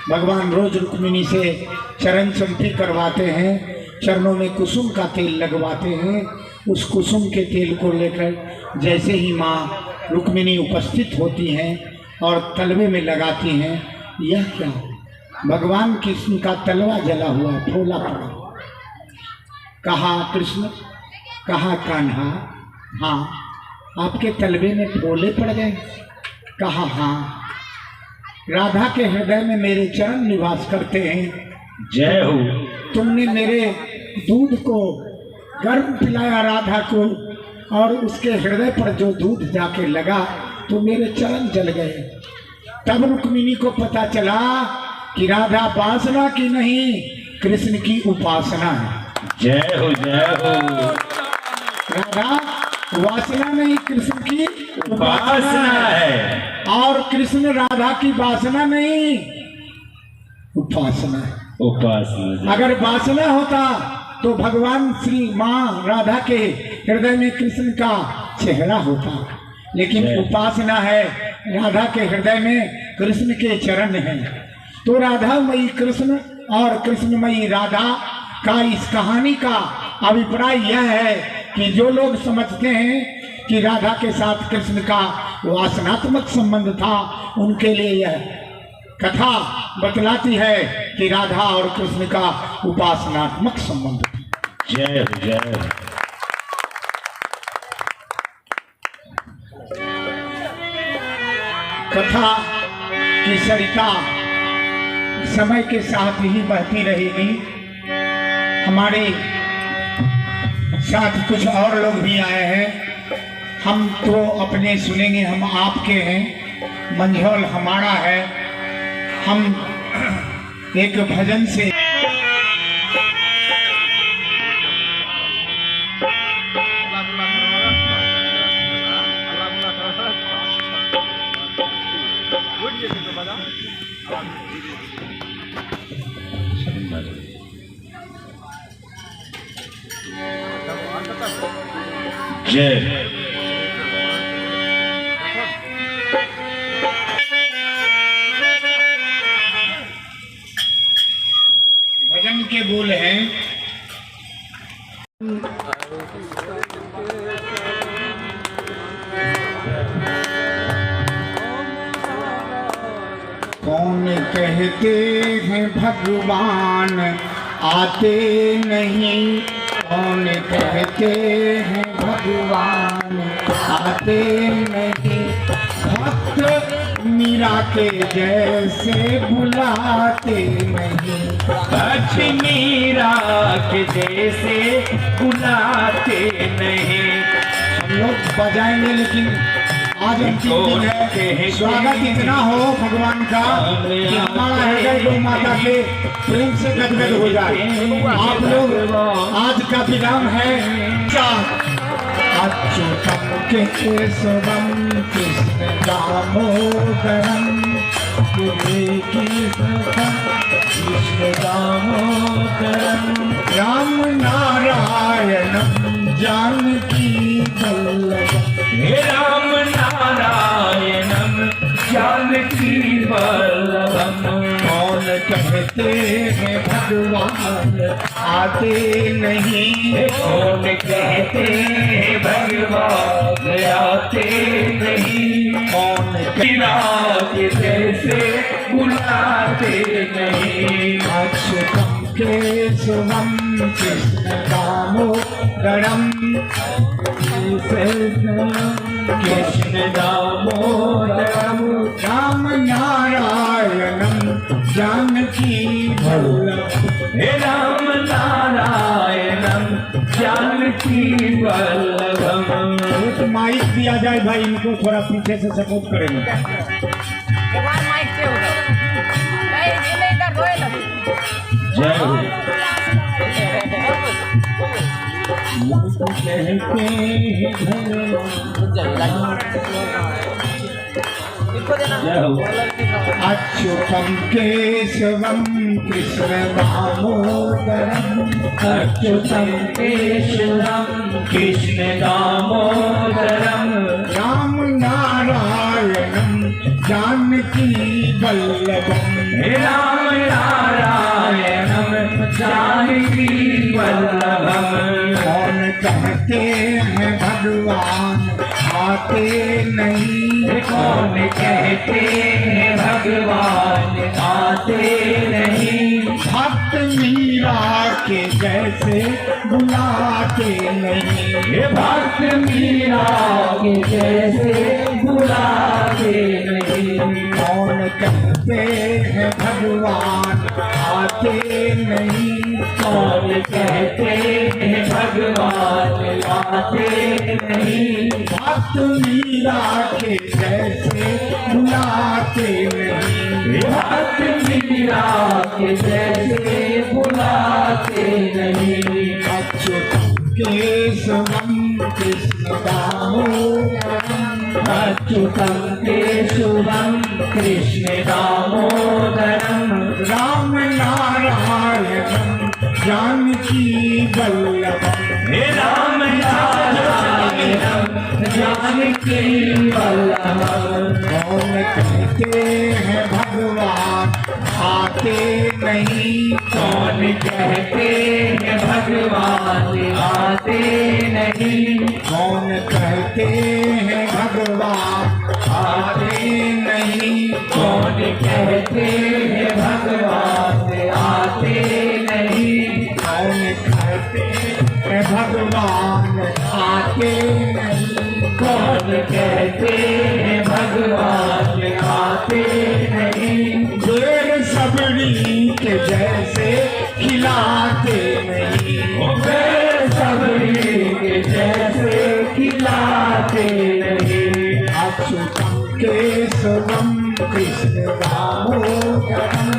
भगवान रोज रुक्मिणी से चरण चंपी करवाते हैं, चरणों में कुसुम का तेल लगवाते हैं। उस कुसुम के तेल को लेकर जैसे ही माँ रुक्मिणी उपस्थित होती हैं, और तलवे में लगाती हैं। यह क्या? भगवान कृष्ण का तलवा जला हुआ फूला पड़ा। कहा कृष्ण, कहा कान्हा, हाँ आपके तलवे में फूले पड़ गए? कहा हाँ, राधा के हृदय में मेरे चरण निवास करते हैं। जय हो। तुमने मेरे दूध को गर्म पिलाया राधा को, और उसके हृदय पर जो दूध जाके लगा तो मेरे चरण जल गए। तब रुक्मिणी को पता चला कि राधा वासना की नहीं, कृष्ण की उपासना है। जय हो जय हो। राधा वासना नहीं, कृष्ण की उपासना है। और कृष्ण राधा की वासना नहीं, उपासना है। उपासना। अगर वासना होता तो भगवान श्री माँ राधा के हृदय में कृष्ण का चेहरा होता, लेकिन उपासना है। राधा के हृदय में कृष्ण के चरण हैं। तो राधामयी कृष्ण और कृष्णमयी राधा का इस कहानी का अभिप्राय यह है कि जो लोग समझते हैं कि राधा के साथ कृष्ण का वासनात्मक संबंध था, उनके लिए यह कथा बतलाती है कि राधा और कृष्ण का उपासनात्मक संबंध। जय हो जय हो। कथा की सरिता समय के साथ ही बहती रहेगी। हमारे साथ कुछ और लोग भी आए हैं। हम तो अपने सुनेंगे, हम आपके हैं, मंझौल हमारा है। हम एक भजन से जय। भजन के बोल हैं, कौन कहते हैं भगवान आते नहीं, कौन कहते हैं भगवान आते नहीं, भक्त मीरा के जैसे बुलाते नहीं, भक्त मीरा के जैसे बुलाते नहीं। हम लोग बजाएंगे लेकिन आज अंतिम दिन है। स्वागत इतना हो भगवान का कि हमारा हृदय गौ माता के प्रेम से गदगद हो जाए। आप लोग आज का विराम है। अच्युतम केशवम कृष्ण दामोदरम कृष्ण दामोदरम राम नारायणम जानकी वल्लभम। हे राम नारायणम जानकी वल्लभम। कौन कहते हैं भगवान आते नहीं, कौन कहते हैं भगवान आते नहीं, कौन मीरा के जैसे बुलाते नहीं। अच्युतम केशवम कृष्ण दामोदरम कृष्ण दामोदरम राम नारायणम जानकी वल्लभम। हे राम नारायणम जानकी वल्लभम। एक माइक दिया जाए भाई, इनको थोड़ा पीछे से सपोर्ट करेंगे। जय हो। कहते हैं जय हो। अच्युतम केशवम कृष्ण दामोदरम, अच्युतम केशवम कृष्ण दामोदरम राम नारायणम जानकी वल्लभम। हे राम नारायणम जानकी वल्लभम। कौन कहते हैं भगवान आते नहीं, कौन कहते हैं भगवान आते नहीं। भक्त मीरा के जैसे बुलाते नहीं। ये भक्त मीरा के जैसे बुलाते नहीं। कौन कहते हैं भगवान आते नहीं। कौन कहते हैं भगवान आते नहीं। भक्त मीरा के जैसे बुलाते नहीं। भक्त मीरा के जैसे बुलाते नहीं। अच्युतम केशवम कृष्ण दामोदरम। अच्युतम केशवम कृष्ण दामोदरम। राम नारायणम जानकी वल्लभम। हे राम नारायणम जानकी वल्लभम। कौन कहते हैं भगवान आते नहीं। कौन कहते हैं भगवान आते नहीं। कौन कहते हैं भगवान आते नहीं। कौन कहते हैं भगवान आते नहीं। कौन कहते हैं भगवान आते नहीं। कौन कहते हैं भगवान आते नहीं। देर सबरी के जैसे खिलाते नहीं। बेर सबरी के जैसे खिलाते नहीं। अच्युतम केशवम कृष्ण दामोदरम।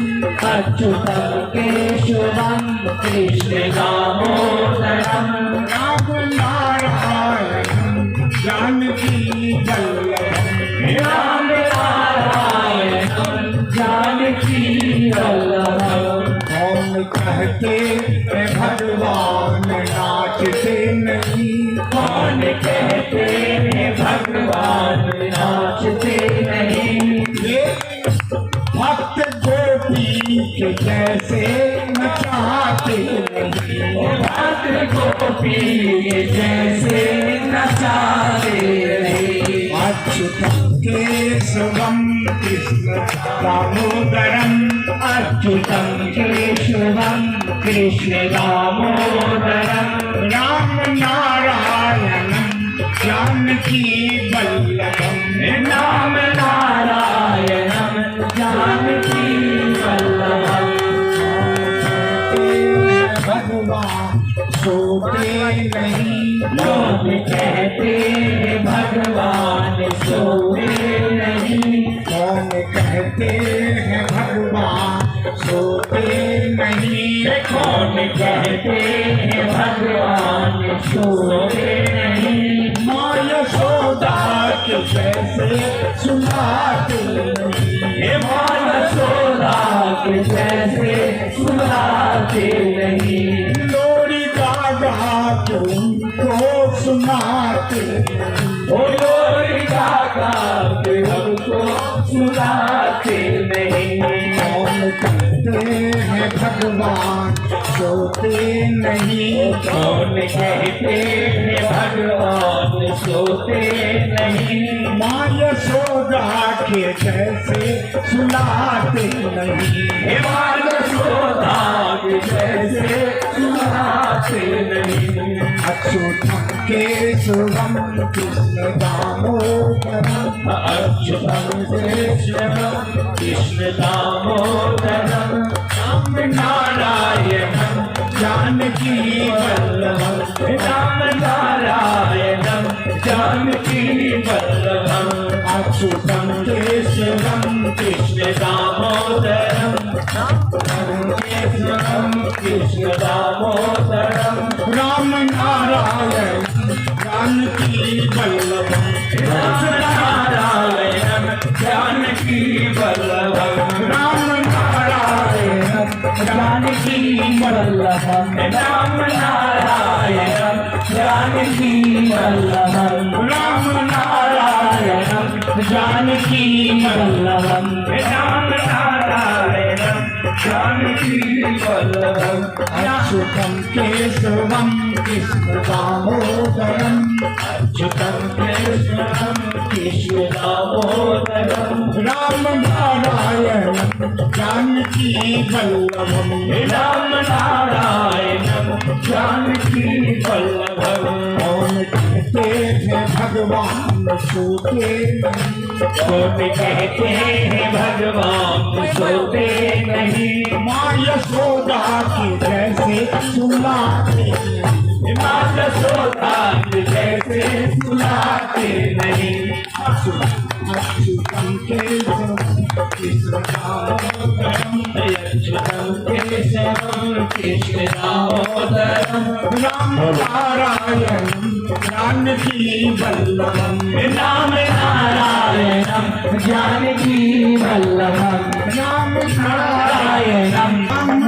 अच्युतम केशवम कृष्ण दामोदरम। राम नारायणम जानकी वल्लभम। राम नारायणम जानकी वल्लभम। कौन कहते हैं भगवान नाचते नहीं। कौन कहते हैं भगवान नाचते नहीं। ये भक्त गोपी के जैसे नचाते नहीं। भक्त गोपी के जैसे नचाते नहीं। अच्युतम केशवम कृष्ण दामोदरम। अच्युतम केशवम कृष्ण दामोदरम। राम नारायणम जानकी वल्लभम। नाम नारायणम जानकी वल्लभम। भगवान सोते नहीं। लोग कहते हैं भगवान सोते नहीं। कौन कहते हैं भगवान सोते नहीं। कौन कहते हैं भगवान सोते नहीं। माँ यशोदा के जैसे सुनाते नहीं। हे माँ यशोदा के जैसे सुनाते नहीं। लोरी गागा के उनको सुनाते नहीं। ओ लोरी गागा के हमको सुनाते नहीं। कौन कहते हैं भगवान सोते नहीं। कौन कहते हैं भगवान सोते नहीं। माँ यशोदा के जैसे सुनाते नहीं। हे माँ यशोदा के जैसे सुनाते नहीं। अच्युतम केशवम कृष्ण दामोदरम। अच्युतम केशवम कृष्ण दामोदरम। राम नारायणम जानकी वल्लभम। राम नारायणम जानकी वल्लभम। अच्युतम केशवम कृष्ण दामोदरम। केशवम कृष्ण दामोदरम। राम नारायण जानकी वल्लभम। राम नारायणम जानकी वल्लभम। राम नारायण जानकी वल्लभम। राम नारायणम जानकी वल्लभम। राम नारायणम जानकी वल्लभम। राम नारायणम जानकी वल्लभम। अच्युतम केशवम कृष्ण दामोदरम। अच्युतम केशवम कृष्ण दामोदरम। जानकी वल्लभम राम नारायणम जानकी वल्लभम। कौन कहते हैं भगवान सोते नहीं, कौन कहते हैं भगवान सोते नहीं, माँ यशोदा की जैसे सुलाते नहीं, माँ यशोदा की जैसे सुलाते नहीं। अच्युतम केशवम कृष्ण दामोदरम, अच्युतम केशवम कृष्ण दामोदरम, राम नारायणम जानकी वल्लभम राम नारायणम जानकी वल्लभम, राम नारायणम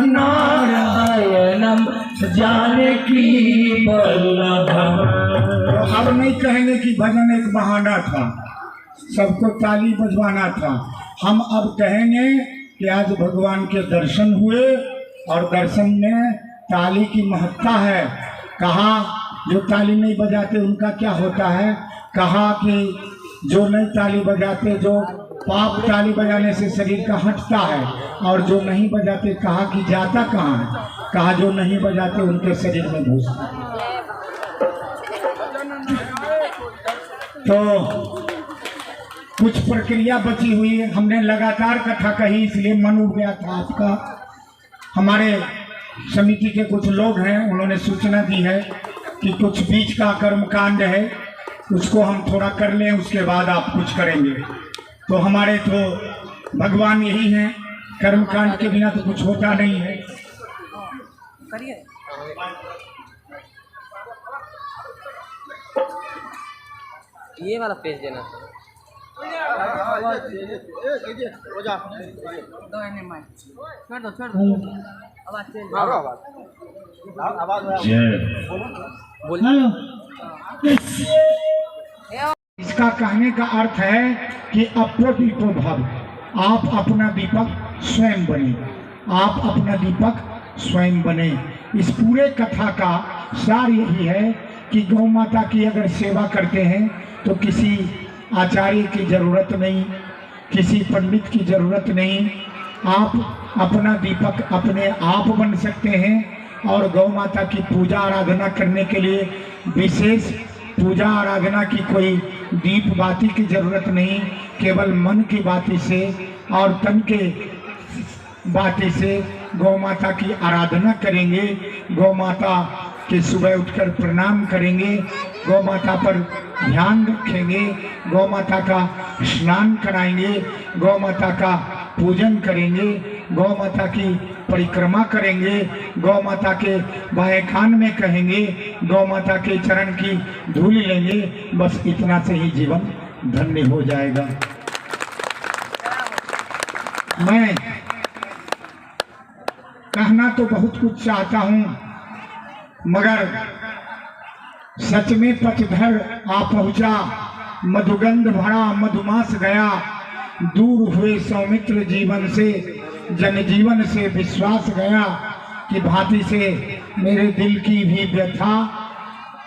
नारायणम जानकी वल्लभम। तो अब नहीं कहेंगे कि भजन एक बहाना था, सबको ताली बजवाना था। हम अब कहेंगे कि आज भगवान के दर्शन हुए और दर्शन में ताली की महत्ता है। कहा जो ताली नहीं बजाते उनका क्या होता है, कहा कि जो नहीं ताली बजाते, जो पाप ताली बजाने से शरीर का हटता है, और जो नहीं बजाते कहा कि जाता कहाँ है, कहा जो नहीं बजाते उनके शरीर में घुसता है। तो कुछ प्रक्रिया बची हुई है, हमने लगातार कथा कही इसलिए मन उड़ गया था आपका। हमारे समिति के कुछ लोग हैं, उन्होंने सूचना दी है कि कुछ बीच का कर्मकांड है, उसको हम थोड़ा कर लें, उसके बाद आप कुछ करेंगे। तो हमारे तो भगवान यही हैं, कर्मकांड के बिना तो कुछ होता नहीं है। ये वाला पेज देना था। इसका कहने का अर्थ है कि अप्रोदीपो भव, आप अपना दीपक स्वयं बने, आप अपना दीपक स्वयं बने। इस पूरे कथा का सार यही है कि गौ माता की अगर सेवा करते हैं तो किसी आचार्य की जरूरत नहीं, किसी पंडित की जरूरत नहीं, आप अपना दीपक अपने आप बन सकते हैं। और गौ माता की पूजा आराधना करने के लिए विशेष पूजा आराधना की कोई दीप बाती की जरूरत नहीं, केवल मन की बाती से और तन के बाती से गौ माता की आराधना करेंगे, गौ माता के सुबह उठकर प्रणाम करेंगे, गौ माता पर ध्यान रखेंगे, गौ माता का स्नान कराएंगे, गौ माता का पूजन करेंगे, गौ माता की परिक्रमा करेंगे, गौ माता के बाएं कान में कहेंगे, गौ माता के चरण की धूल लेंगे, बस इतना से ही जीवन धन्य हो जाएगा। मैं कहना तो बहुत कुछ चाहता हूँ, मगर सच में पचधर आ पहुँचा, मधुगंध भरा मधुमास गया, दूर हुए सौमित्र जीवन से, जनजीवन से विश्वास गया, कि भांति से मेरे दिल की भी व्यथा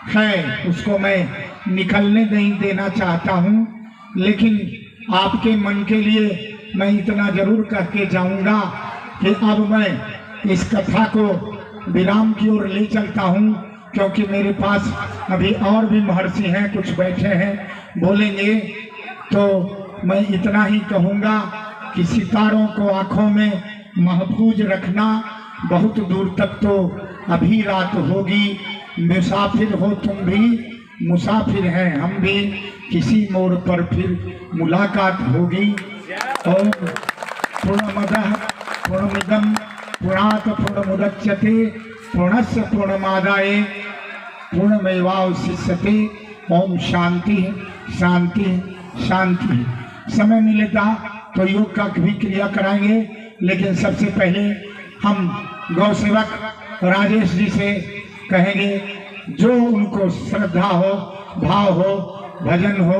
है, उसको मैं निकलने नहीं देना चाहता हूँ। लेकिन आपके मन के लिए मैं इतना जरूर कह के जाऊँगा कि अब मैं इस कथा को विराम की ओर ले चलता हूँ, क्योंकि मेरे पास अभी और भी महर्षि हैं, कुछ बैठे हैं, बोलेंगे। तो मैं इतना ही कहूँगा कि सितारों को आँखों में महफूज रखना, बहुत दूर तक तो अभी रात होगी, मुसाफिर हो तुम भी, मुसाफिर हैं हम भी, किसी मोड़ पर फिर मुलाकात होगी। ओम पूर्णमदः पूर्णमिदं पूर्णात् पूर्णमुदच्यते पूर्णस्य पूर्णमादाय पूर्णमेवावशिष्यते। ओम शांति शांति शांति। समय मिलेगा तो योग का भी क्रिया कराएंगे, लेकिन सबसे पहले हम गौ सेवक राजेश जी से कहेंगे, जो उनको श्रद्धा हो, भाव हो, भजन हो,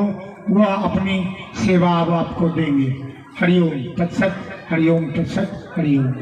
वह अपनी सेवा अब आपको देंगे। हरिओम तत्सत, हरिओम तत्सत, हरिओम।